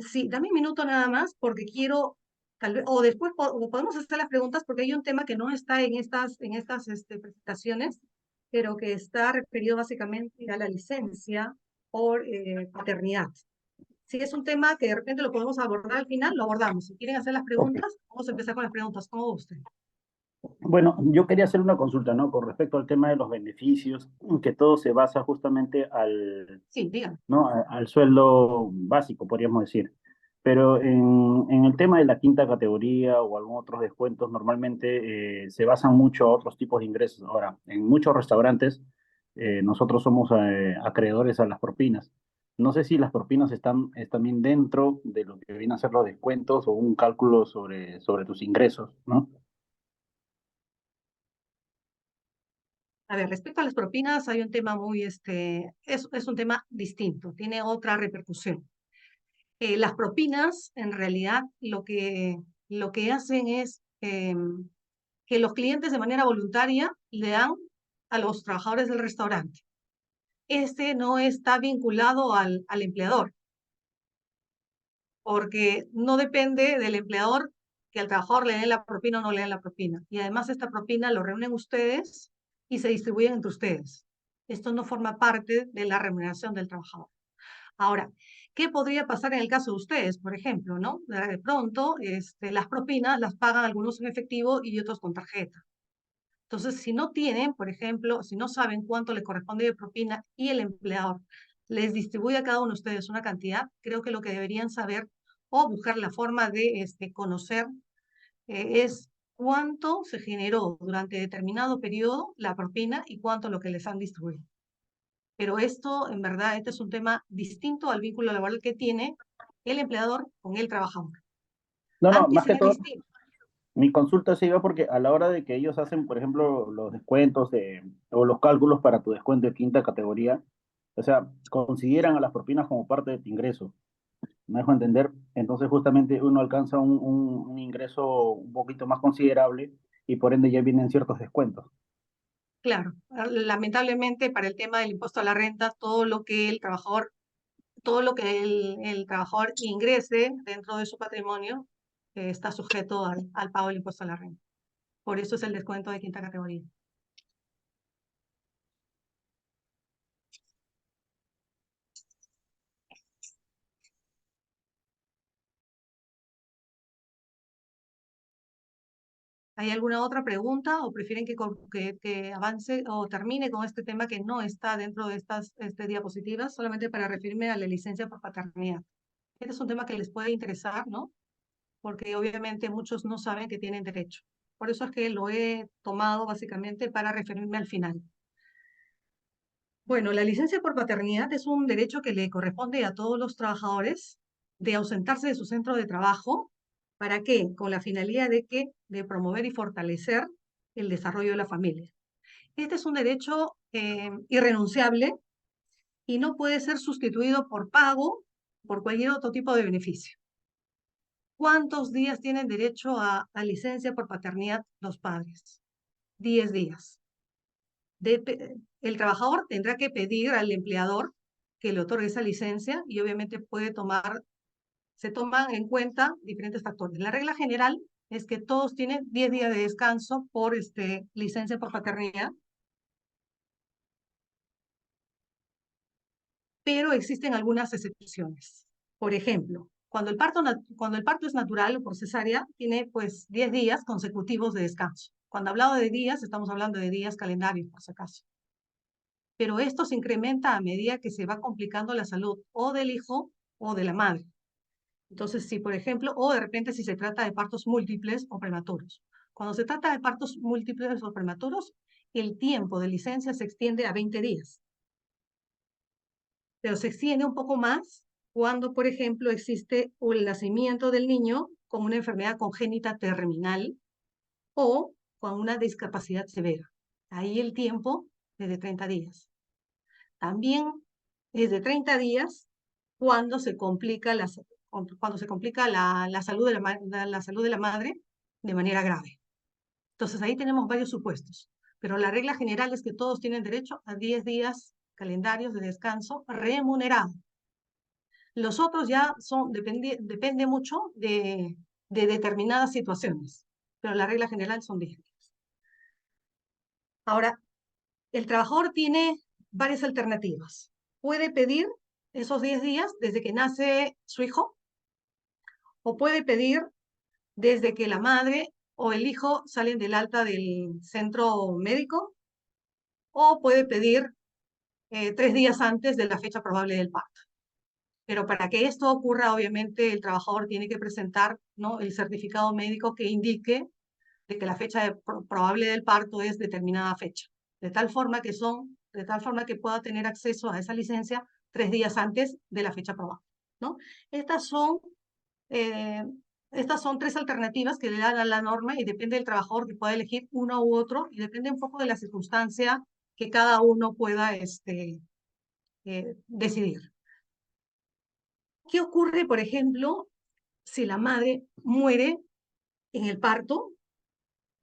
sí, dame un minuto nada más porque quiero, tal vez, o después o podemos hacer las preguntas porque hay un tema que no está en estas presentaciones, pero que está referido básicamente a la licencia por paternidad. Si es un tema que de repente lo podemos abordar al final, lo abordamos. Si quieren hacer las Ok. preguntas, vamos a empezar con las preguntas, como gusten. Bueno, yo quería hacer una consulta, ¿no? Con respecto al tema de los beneficios, que todo se basa justamente Sí, díganme. ¿no? Al sueldo básico, podríamos decir. Pero en el tema de la quinta categoría o algún otros descuentos, normalmente se basan mucho a otros tipos de ingresos. Ahora, en muchos restaurantes, nosotros somos acreedores a las propinas. No sé si las propinas están también dentro de lo que vienen a ser los descuentos o un cálculo sobre tus ingresos, ¿no? A ver, respecto a las propinas, hay un tema es un tema distinto, tiene otra repercusión. Las propinas, en realidad, lo que hacen es que los clientes de manera voluntaria le dan a los trabajadores del restaurante. Este no está vinculado al empleador, porque no depende del empleador que al trabajador le den la propina o no le den la propina. Y además esta propina lo reúnen ustedes y se distribuyen entre ustedes. Esto no forma parte de la remuneración del trabajador. Ahora, ¿qué podría pasar en el caso de ustedes, por ejemplo, no? De pronto, las propinas las pagan algunos en efectivo y otros con tarjeta. Entonces, si no tienen, por ejemplo, si no saben cuánto le corresponde de propina y el empleador les distribuye a cada uno de ustedes una cantidad, creo que lo que deberían saber o buscar la forma de conocer es cuánto se generó durante determinado periodo la propina y cuánto lo que les han distribuido. Pero esto, en verdad, este es un tema distinto al vínculo laboral que tiene el empleador con el trabajador. No, no, Antes más que sería todo, distinto. mi consulta se iba porque a la hora de que ellos hacen, por ejemplo, los descuentos o los cálculos para tu descuento de quinta categoría, o sea, consideran a las propinas como parte de tu ingreso. ¿Me dejo entender? Entonces, justamente uno alcanza un ingreso un poquito más considerable y por ende ya vienen ciertos descuentos. Claro, lamentablemente para el tema del impuesto a la renta, todo lo que el trabajador ingrese dentro de su patrimonio está sujeto al pago del impuesto a la renta. Por eso es el descuento de quinta categoría. ¿Hay alguna otra pregunta o prefieren que avance o termine con este tema que no está dentro de estas diapositivas, solamente para referirme a la licencia por paternidad? Este es un tema que les puede interesar, ¿no? Porque obviamente muchos no saben que tienen derecho. Por eso es que lo he tomado básicamente para referirme al final. Bueno, la licencia por paternidad es un derecho que le corresponde a todos los trabajadores de ausentarse de su centro de trabajo. ¿Para qué? Con la finalidad de promover y fortalecer el desarrollo de la familia. Este es un derecho irrenunciable y no puede ser sustituido por pago por cualquier otro tipo de beneficio. ¿Cuántos días tienen derecho a licencia por paternidad los padres? 10 días. El trabajador tendrá que pedir al empleador que le otorgue esa licencia y obviamente se toman en cuenta diferentes factores. La regla general es que todos tienen 10 días de descanso por licencia por paternidad, pero existen algunas excepciones. Por ejemplo, cuando el parto es natural o por cesárea, tiene pues 10 días consecutivos de descanso. Cuando hablamos de días, estamos hablando de días calendarios, por si acaso. Pero esto se incrementa a medida que se va complicando la salud o del hijo o de la madre. Entonces, si por ejemplo, o de repente si se trata de partos múltiples o prematuros. Cuando se trata de partos múltiples o prematuros, el tiempo de licencia se extiende a 20 días. Pero se extiende un poco más cuando, por ejemplo, existe el nacimiento del niño con una enfermedad congénita terminal o con una discapacidad severa. Ahí el tiempo es de 30 días. También es de 30 días cuando se complica la salud la salud de la madre de manera grave. Entonces ahí tenemos varios supuestos, pero la regla general es que todos tienen derecho a 10 días calendarios de descanso remunerado. Los otros ya depende mucho de determinadas situaciones, pero la regla general son 10 días. Ahora, el trabajador tiene varias alternativas. Puede pedir esos 10 días desde que nace su hijo, o puede pedir desde que la madre o el hijo salen del alta del centro médico, o puede pedir 3 días antes de la fecha probable del parto. Pero para que esto ocurra, obviamente, el trabajador tiene que presentar, ¿no?, el certificado médico que indique de que la fecha probable del parto es determinada fecha, de tal forma que pueda tener acceso a esa licencia 3 días antes de la fecha probable, ¿no? Estas son 3 alternativas que le dan a la norma y depende del trabajador que pueda elegir uno u otro y depende un poco de la circunstancia que cada uno pueda decidir. ¿Qué ocurre, por ejemplo, si la madre muere en el parto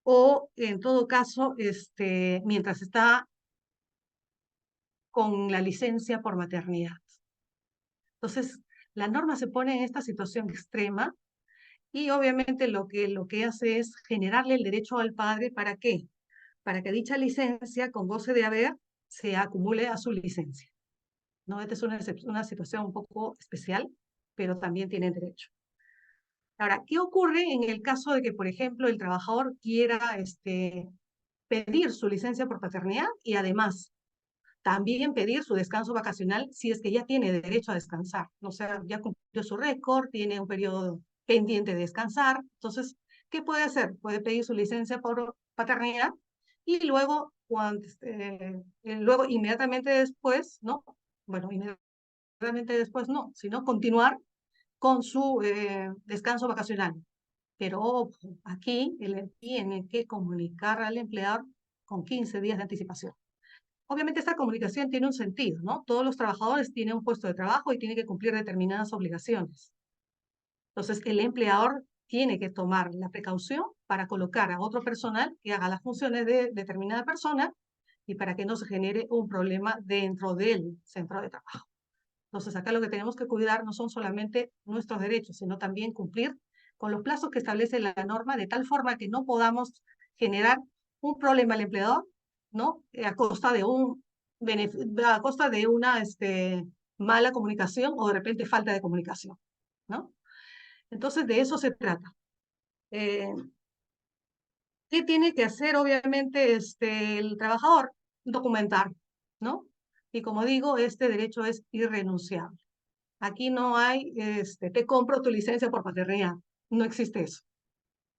o, en todo caso, mientras está con la licencia por maternidad? Entonces, la norma se pone en esta situación extrema y obviamente lo que hace es generarle el derecho al padre. ¿Para qué? Para que dicha licencia con goce de haber se acumule a su licencia, ¿no? Esta es una situación un poco especial, pero también tienen derecho. Ahora, ¿qué ocurre en el caso de que, por ejemplo, el trabajador quiera pedir su licencia por paternidad y además también pedir su descanso vacacional si es que ya tiene derecho a descansar? O sea, ya cumplió su récord, tiene un periodo pendiente de descansar. Entonces, ¿qué puede hacer? Puede pedir su licencia por paternidad y luego, luego inmediatamente después, ¿no? Bueno, inmediatamente después no, sino continuar con su descanso vacacional. Pero ojo, aquí él tiene que comunicar al empleador con 15 días de anticipación. Obviamente esta comunicación tiene un sentido, ¿no? Todos los trabajadores tienen un puesto de trabajo y tienen que cumplir determinadas obligaciones. Entonces el empleador tiene que tomar la precaución para colocar a otro personal que haga las funciones de determinada persona y para que no se genere un problema dentro del centro de trabajo. Entonces acá lo que tenemos que cuidar no son solamente nuestros derechos, sino también cumplir con los plazos que establece la norma, de tal forma que no podamos generar un problema al empleador, ¿no? A costa de una mala comunicación o de repente falta de comunicación, ¿no? Entonces de eso se trata. ¿Qué tiene que hacer, obviamente, el trabajador? Documentar, ¿no? Y como digo, este derecho es irrenunciable. Aquí no hay, te compro tu licencia por paternidad. No existe eso.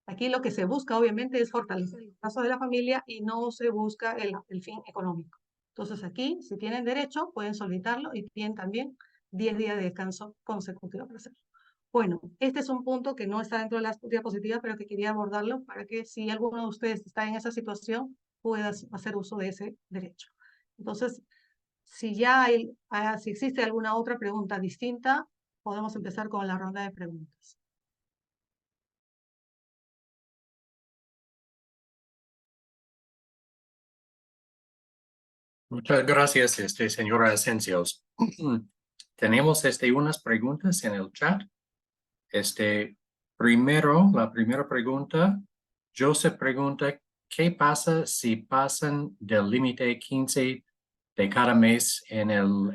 Aquí lo que se busca, obviamente, es fortalecer el caso de la familia y no se busca el fin económico. Entonces, aquí, si tienen derecho, pueden solicitarlo y tienen también 10 días de descanso consecutivos para hacerlo. Bueno, este es un punto que no está dentro de las diapositivas, pero que quería abordarlo para que si alguno de ustedes está en esa situación, pueda hacer uso de ese derecho. Entonces, si ya si existe alguna otra pregunta distinta, podemos empezar con la ronda de preguntas. Muchas gracias, señora Asensios. Tenemos unas preguntas en el chat. Primero, la primera pregunta, Joseph pregunta, ¿qué pasa si pasan del límite 15 de cada mes en el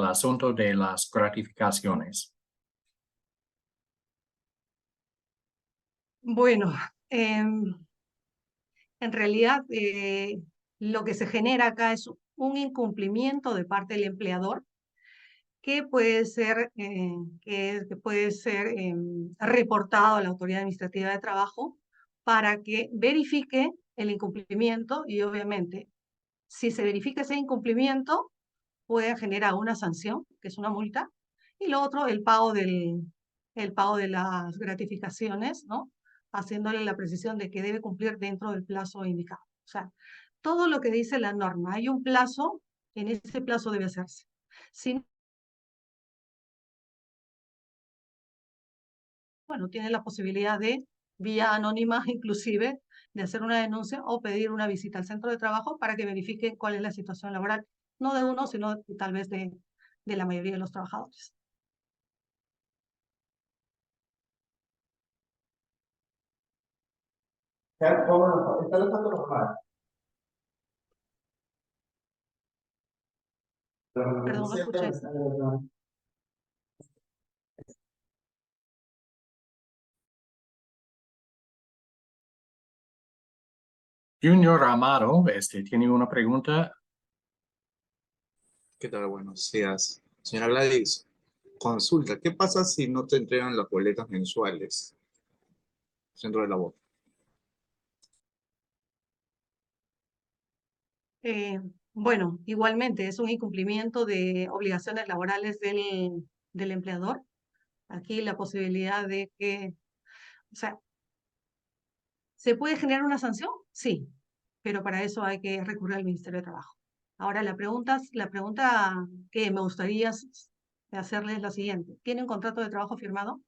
asunto de las gratificaciones? Bueno, en realidad lo que se genera acá es un incumplimiento de parte del empleador que puede ser, reportado a la Autoridad Administrativa de Trabajo para que verifique el incumplimiento y obviamente si se verifica ese incumplimiento puede generar una sanción, que es una multa, y lo otro, el pago de las gratificaciones, ¿no? Haciéndole la precisión de que debe cumplir dentro del plazo indicado. O sea, todo lo que dice la norma, hay un plazo, en ese plazo debe hacerse. Si bueno, tiene la posibilidad de, vía anónima inclusive, de hacer una denuncia o pedir una visita al centro de trabajo para que verifiquen cuál es la situación laboral, no de uno, sino tal vez de la mayoría de los trabajadores. Perdón, no escuché. Junior Amaro, tiene una pregunta. ¿Qué tal? Buenos días. Señora Gladys, consulta, ¿qué pasa si no te entregan las boletas mensuales? Centro de labor. Bueno, igualmente es un incumplimiento de obligaciones laborales del empleador. Aquí la posibilidad de que, o sea, ¿se puede generar una sanción? Sí, pero para eso hay que recurrir al Ministerio de Trabajo. Ahora, la pregunta que me gustaría hacerle es la siguiente. ¿Tiene un contrato de trabajo firmado?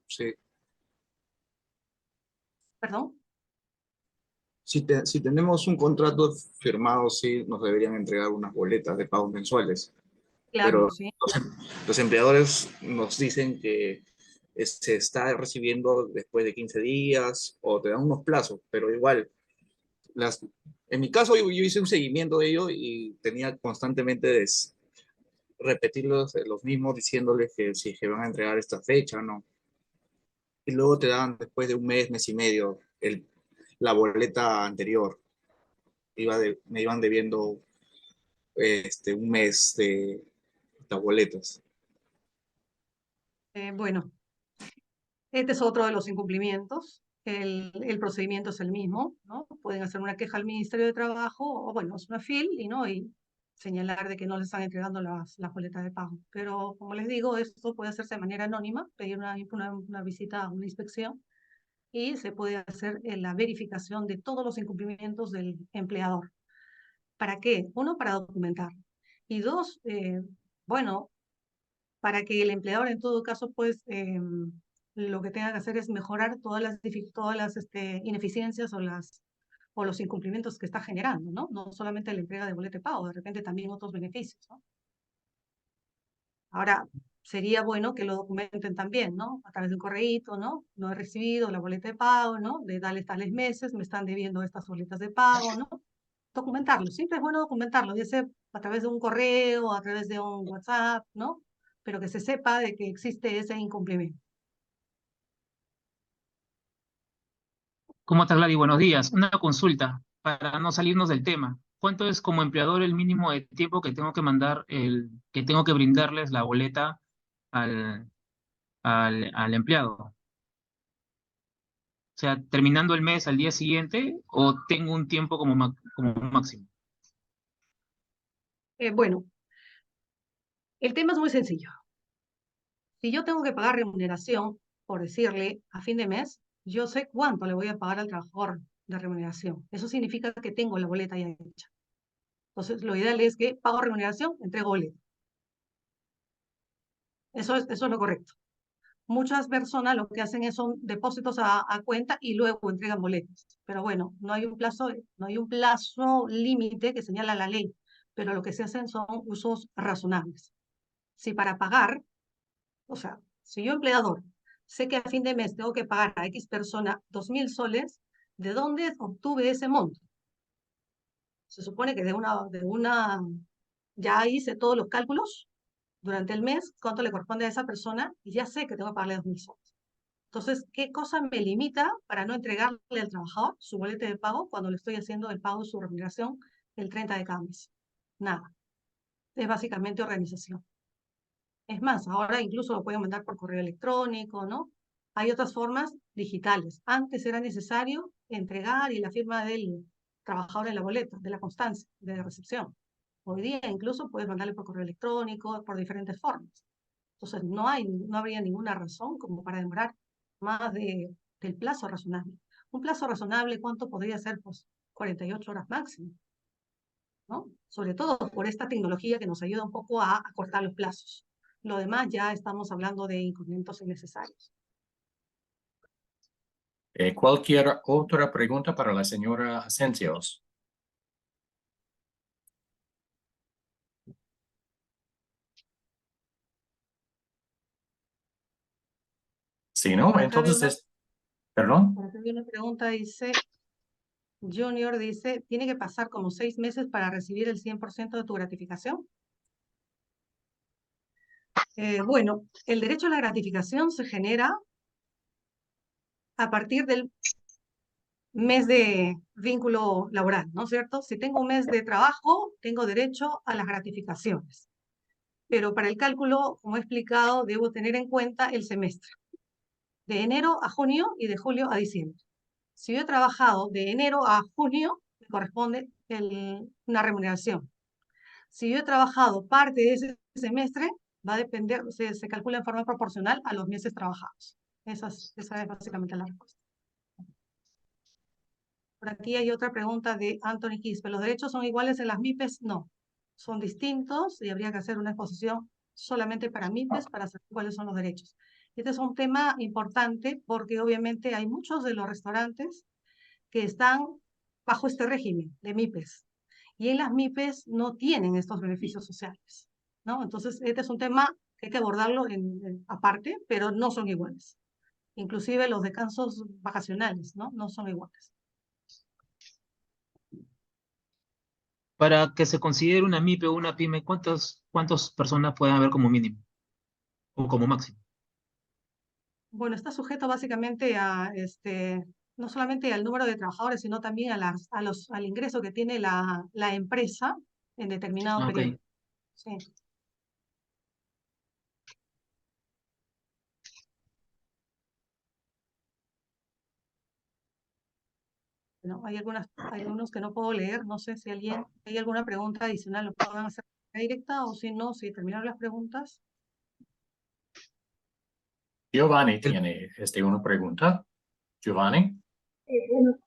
Sí. ¿Perdón? Si tenemos un contrato firmado, sí, nos deberían entregar unas boletas de pagos mensuales. Claro, Pero sí. los empleadores nos dicen que se está recibiendo después de 15 días o te dan unos plazos, pero igual, en mi caso yo hice un seguimiento de ello y tenía constantemente repetir los mismos diciéndoles que si que van a entregar esta fecha, ¿no? Y luego te dan después de un mes, mes y medio, la boleta anterior. Me iban debiendo un mes de las boletas. Bueno, este es otro de los incumplimientos. El procedimiento es el mismo, ¿no? Pueden hacer una queja al Ministerio de Trabajo o, bueno, es una FIL y señalar de que no les están entregando las boletas de pago. Pero, como les digo, esto puede hacerse de manera anónima, pedir una visita, una inspección, y se puede hacer la verificación de todos los incumplimientos del empleador. ¿Para qué? Uno, para documentar. Y dos, bueno, para que el empleador en todo caso, pues, lo que tenga que hacer es mejorar todas las ineficiencias o los incumplimientos que está generando, ¿no? No solamente la entrega de boleto de pago, de repente también otros beneficios, ¿no? Ahora, sería bueno que lo documenten también, ¿no? A través de un correíto, ¿no? No he recibido la boleta de pago, ¿no? De tales meses, me están debiendo estas boletas de pago, ¿no? documentarlo. Siempre es bueno documentarlo, ya sea a través de un correo, a través de un WhatsApp, ¿no? Pero que se sepa de que existe ese incumplimiento. ¿Cómo estás, Gladys? Buenos días. Una consulta para no salirnos del tema. ¿Cuánto es como empleador el mínimo de tiempo que tengo que mandar, que tengo que brindarles la boleta al, al empleado? O sea, terminando el mes al día siguiente o tengo un tiempo como, como máximo. Bueno, el tema es muy sencillo. Si yo tengo que pagar remuneración, por decirle, a fin de mes, yo sé cuánto le voy a pagar al trabajador de remuneración. Eso significa que tengo la boleta ya hecha. Entonces, lo ideal es que pago remuneración, entrego boleta. Eso es lo correcto. Muchas personas lo que hacen son depósitos a cuenta y luego entregan boletas. Pero bueno, no hay un plazo límite que señala la ley, pero lo que se hacen son usos razonables. Si para pagar, o sea, si yo empleador sé que a fin de mes tengo que pagar a X persona 2.000 soles, ¿de dónde obtuve ese monto? Se supone que ya hice todos los cálculos durante el mes, cuánto le corresponde a esa persona y ya sé que tengo que pagarle 2.000 soles. Entonces, ¿qué cosa me limita para no entregarle al trabajador su boleta de pago cuando le estoy haciendo el pago de su remuneración el 30 de cada mes? Nada. Es básicamente organización. Es más, ahora incluso lo pueden mandar por correo electrónico, ¿no? Hay otras formas digitales. Antes era necesario entregar y la firma del trabajador en la boleta, de la constancia, de la recepción. Hoy día incluso puedes mandarle por correo electrónico, por diferentes formas. Entonces, no habría ninguna razón como para demorar más del plazo razonable. Un plazo razonable, ¿cuánto podría ser? Pues 48 horas máximo, ¿no? Sobre todo por esta tecnología que nos ayuda un poco a acortar los plazos. Lo demás ya estamos hablando de incrementos innecesarios. ¿Cualquier otra pregunta para la señora Asensios? Si no, Por acá entonces perdón. por acá había una pregunta, dice, Junior dice, ¿tiene que pasar como 6 meses para recibir el 100% de tu gratificación? Bueno, el derecho a la gratificación se genera a partir del mes de vínculo laboral, ¿no es cierto? Si tengo un mes de trabajo, tengo derecho a las gratificaciones. Pero para el cálculo, como he explicado, debo tener en cuenta el semestre, de enero a junio y de julio a diciembre. Si yo he trabajado de enero a junio, me corresponde una remuneración. Si yo he trabajado parte de ese semestre, va a depender, se calcula en forma proporcional a los meses trabajados. Esa es básicamente la respuesta. Por aquí hay otra pregunta de Anthony Quispe. ¿Los derechos son iguales en las MIPES? No, son distintos y habría que hacer una exposición solamente para MIPES para saber cuáles son los derechos. Este es un tema importante porque obviamente hay muchos de los restaurantes que están bajo este régimen de MIPES y en las MIPES no tienen estos beneficios sociales, ¿no? Entonces, este es un tema que hay que abordarlo aparte, pero no son iguales. Inclusive los descansos vacacionales, ¿no? No son iguales. Para que se considere una MIPE o una PYME, ¿cuántas personas pueden haber como mínimo o como máximo? Bueno, está sujeto básicamente no solamente al número de trabajadores, sino también al ingreso que tiene la empresa en determinado Ah, periodo. ok. Sí. Bueno, hay algunos que no puedo leer. No sé si hay alguna pregunta adicional, lo puedan hacer directa o si no, si terminaron las preguntas. Giovanni tiene una pregunta. Giovanni.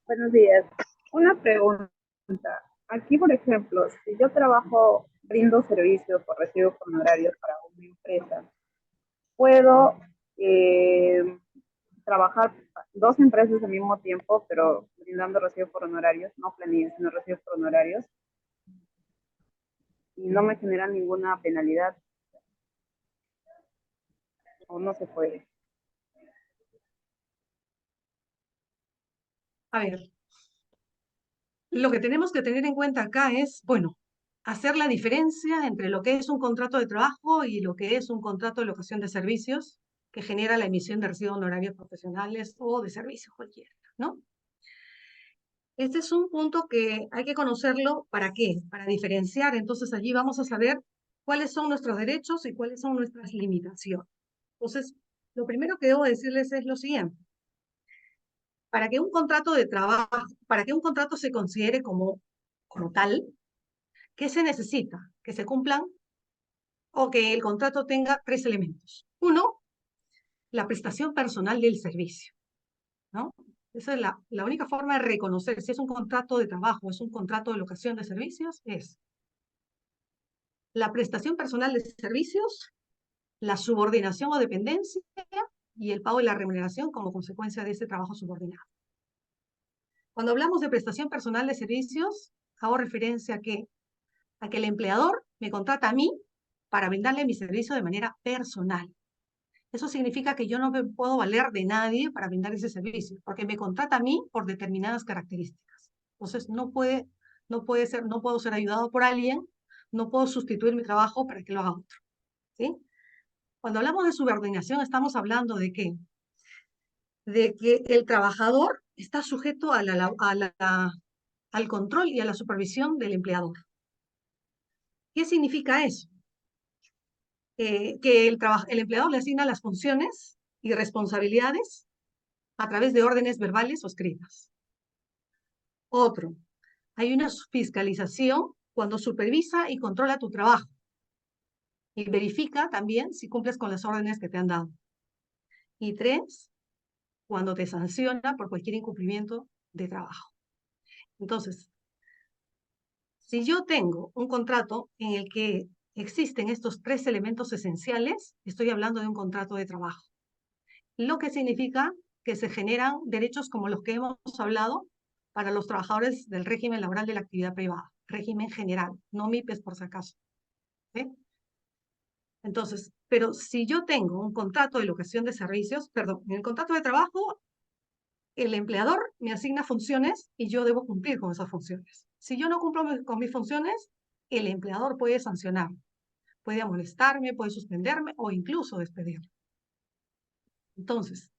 Buenos días. Una pregunta. Aquí, por ejemplo, si yo trabajo, brindo servicios o recibo honorarios para una empresa, ¿puedo trabajar dos empresas al mismo tiempo, pero brindando recibos por honorarios, no planillas, sino recibos por honorarios, y no me genera ninguna penalidad, o no se puede? A ver, lo que tenemos que tener en cuenta acá es, bueno, hacer la diferencia entre lo que es un contrato de trabajo y lo que es un contrato de locación de servicios que genera la emisión de recibos honorarios profesionales o de servicios cualquiera, ¿no? Este es un punto que hay que conocerlo. ¿Para qué? Para diferenciar. Entonces allí vamos a saber cuáles son nuestros derechos y cuáles son nuestras limitaciones. Entonces, lo primero que debo decirles es lo siguiente. Para que un contrato de trabajo, para que un contrato se considere como tal, ¿qué se necesita? Que se cumplan o que el contrato tenga 3 elementos. Uno, la prestación personal del servicio, ¿no? Esa es la única forma de reconocer si es un contrato de trabajo, es un contrato de locación de servicios, es la prestación personal de servicios, la subordinación o dependencia y el pago de la remuneración como consecuencia de ese trabajo subordinado. Cuando hablamos de prestación personal de servicios, hago referencia a que el empleador me contrata a mí para brindarle mi servicio de manera personal. Eso significa que yo no me puedo valer de nadie para brindar ese servicio, porque me contrata a mí por determinadas características. Entonces, no puedo ser ayudado por alguien, no puedo sustituir mi trabajo para que lo haga otro, ¿sí? Cuando hablamos de subordinación, estamos hablando de ¿qué? De que el trabajador está sujeto al control y a la supervisión del empleador. ¿Qué significa eso? Que el empleador le asigna las funciones y responsabilidades a través de órdenes verbales o escritas. Otro, hay una fiscalización cuando supervisa y controla tu trabajo y verifica también si cumples con las órdenes que te han dado. Y 3, cuando te sanciona por cualquier incumplimiento de trabajo. Entonces, si yo tengo un contrato en el que existen estos 3 elementos esenciales, estoy hablando de un contrato de trabajo. Lo que significa que se generan derechos como los que hemos hablado para los trabajadores del régimen laboral de la actividad privada, régimen general, no MIPES por si acaso. ¿Sí? Entonces, pero si yo tengo un contrato de locación de servicios, perdón, en el contrato de trabajo, el empleador me asigna funciones y yo debo cumplir con esas funciones. Si yo no cumplo con mis funciones, el empleador puede sancionarme, puede amonestarme, puede suspenderme o incluso despedirme. Entonces,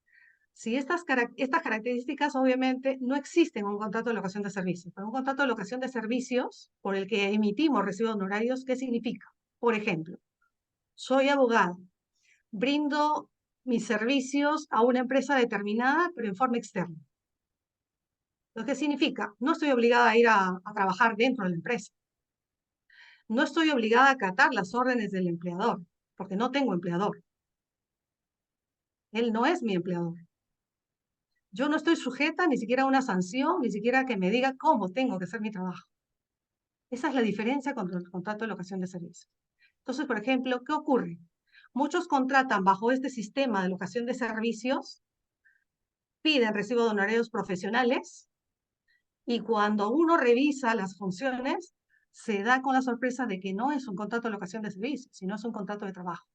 si estas características obviamente no existen en un contrato de locación de servicios. Pero un contrato de locación de servicios por el que emitimos recibos honorarios, ¿qué significa? Por ejemplo, soy abogado, brindo mis servicios a una empresa determinada, pero en forma externa. ¿Lo que significa? No estoy obligada a ir a trabajar dentro de la empresa. No estoy obligada a acatar las órdenes del empleador, porque no tengo empleador. Él no es mi empleador. Yo no estoy sujeta ni siquiera a una sanción, ni siquiera a que me diga cómo tengo que hacer mi trabajo. Esa es la diferencia con el contrato de locación de servicios. Entonces, por ejemplo, ¿qué ocurre? Muchos contratan bajo este sistema de locación de servicios, piden recibo de honorarios profesionales, y cuando uno revisa las funciones, se da con la sorpresa de que no es un contrato de locación de servicios, sino es un contrato de trabajo.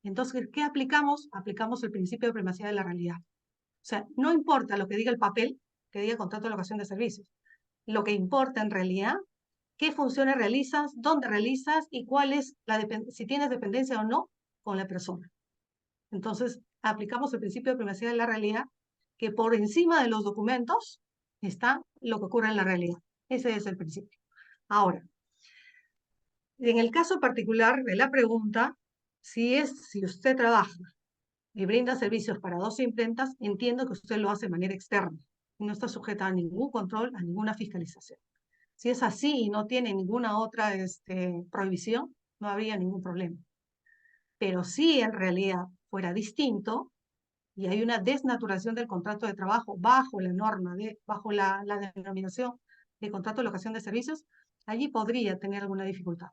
Entonces, ¿qué aplicamos? Aplicamos el principio de primacía de la realidad. O sea, no importa lo que diga el papel, que diga contrato de locación de servicios. Lo que importa en realidad, qué funciones realizas, dónde realizas y cuál es si tienes dependencia o no con la persona. Entonces, aplicamos el principio de primacía de la realidad, que por encima de los documentos está lo que ocurre en la realidad. Ese es el principio. Ahora, en el caso particular de la pregunta, si usted trabaja y brinda servicios para 2 imprentas, entiendo que usted lo hace de manera externa y no está sujeta a ningún control, a ninguna fiscalización. Si es así y no tiene ninguna otra prohibición, no habría ningún problema. Pero si en realidad fuera distinto y hay una desnaturación del contrato de trabajo bajo la norma, bajo la denominación de contrato de locación de servicios, allí podría tener alguna dificultad.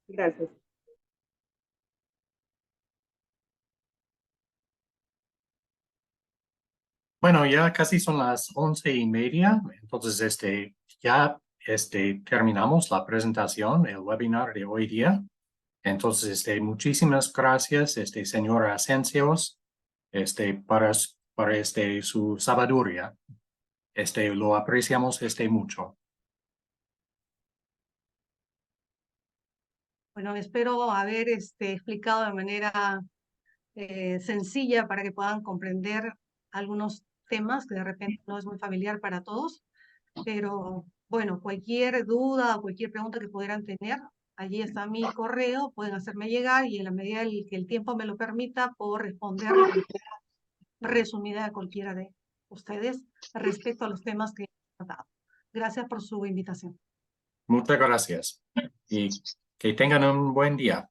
Gracias. Bueno, ya casi son las 11:30, entonces ya terminamos la presentación, el webinar de hoy día. Entonces, muchísimas gracias, señora Asensios, por su sabiduría. Lo apreciamos mucho. Bueno, espero haber explicado de manera sencilla para que puedan comprender algunos temas que de repente no es muy familiar para todos, pero bueno, cualquier duda o cualquier pregunta que pudieran tener, allí está mi correo, pueden hacerme llegar y en la medida que el tiempo me lo permita, puedo responder de manera resumida a cualquiera de ustedes respecto a los temas que he tratado. Gracias por su invitación. Muchas gracias y que tengan un buen día.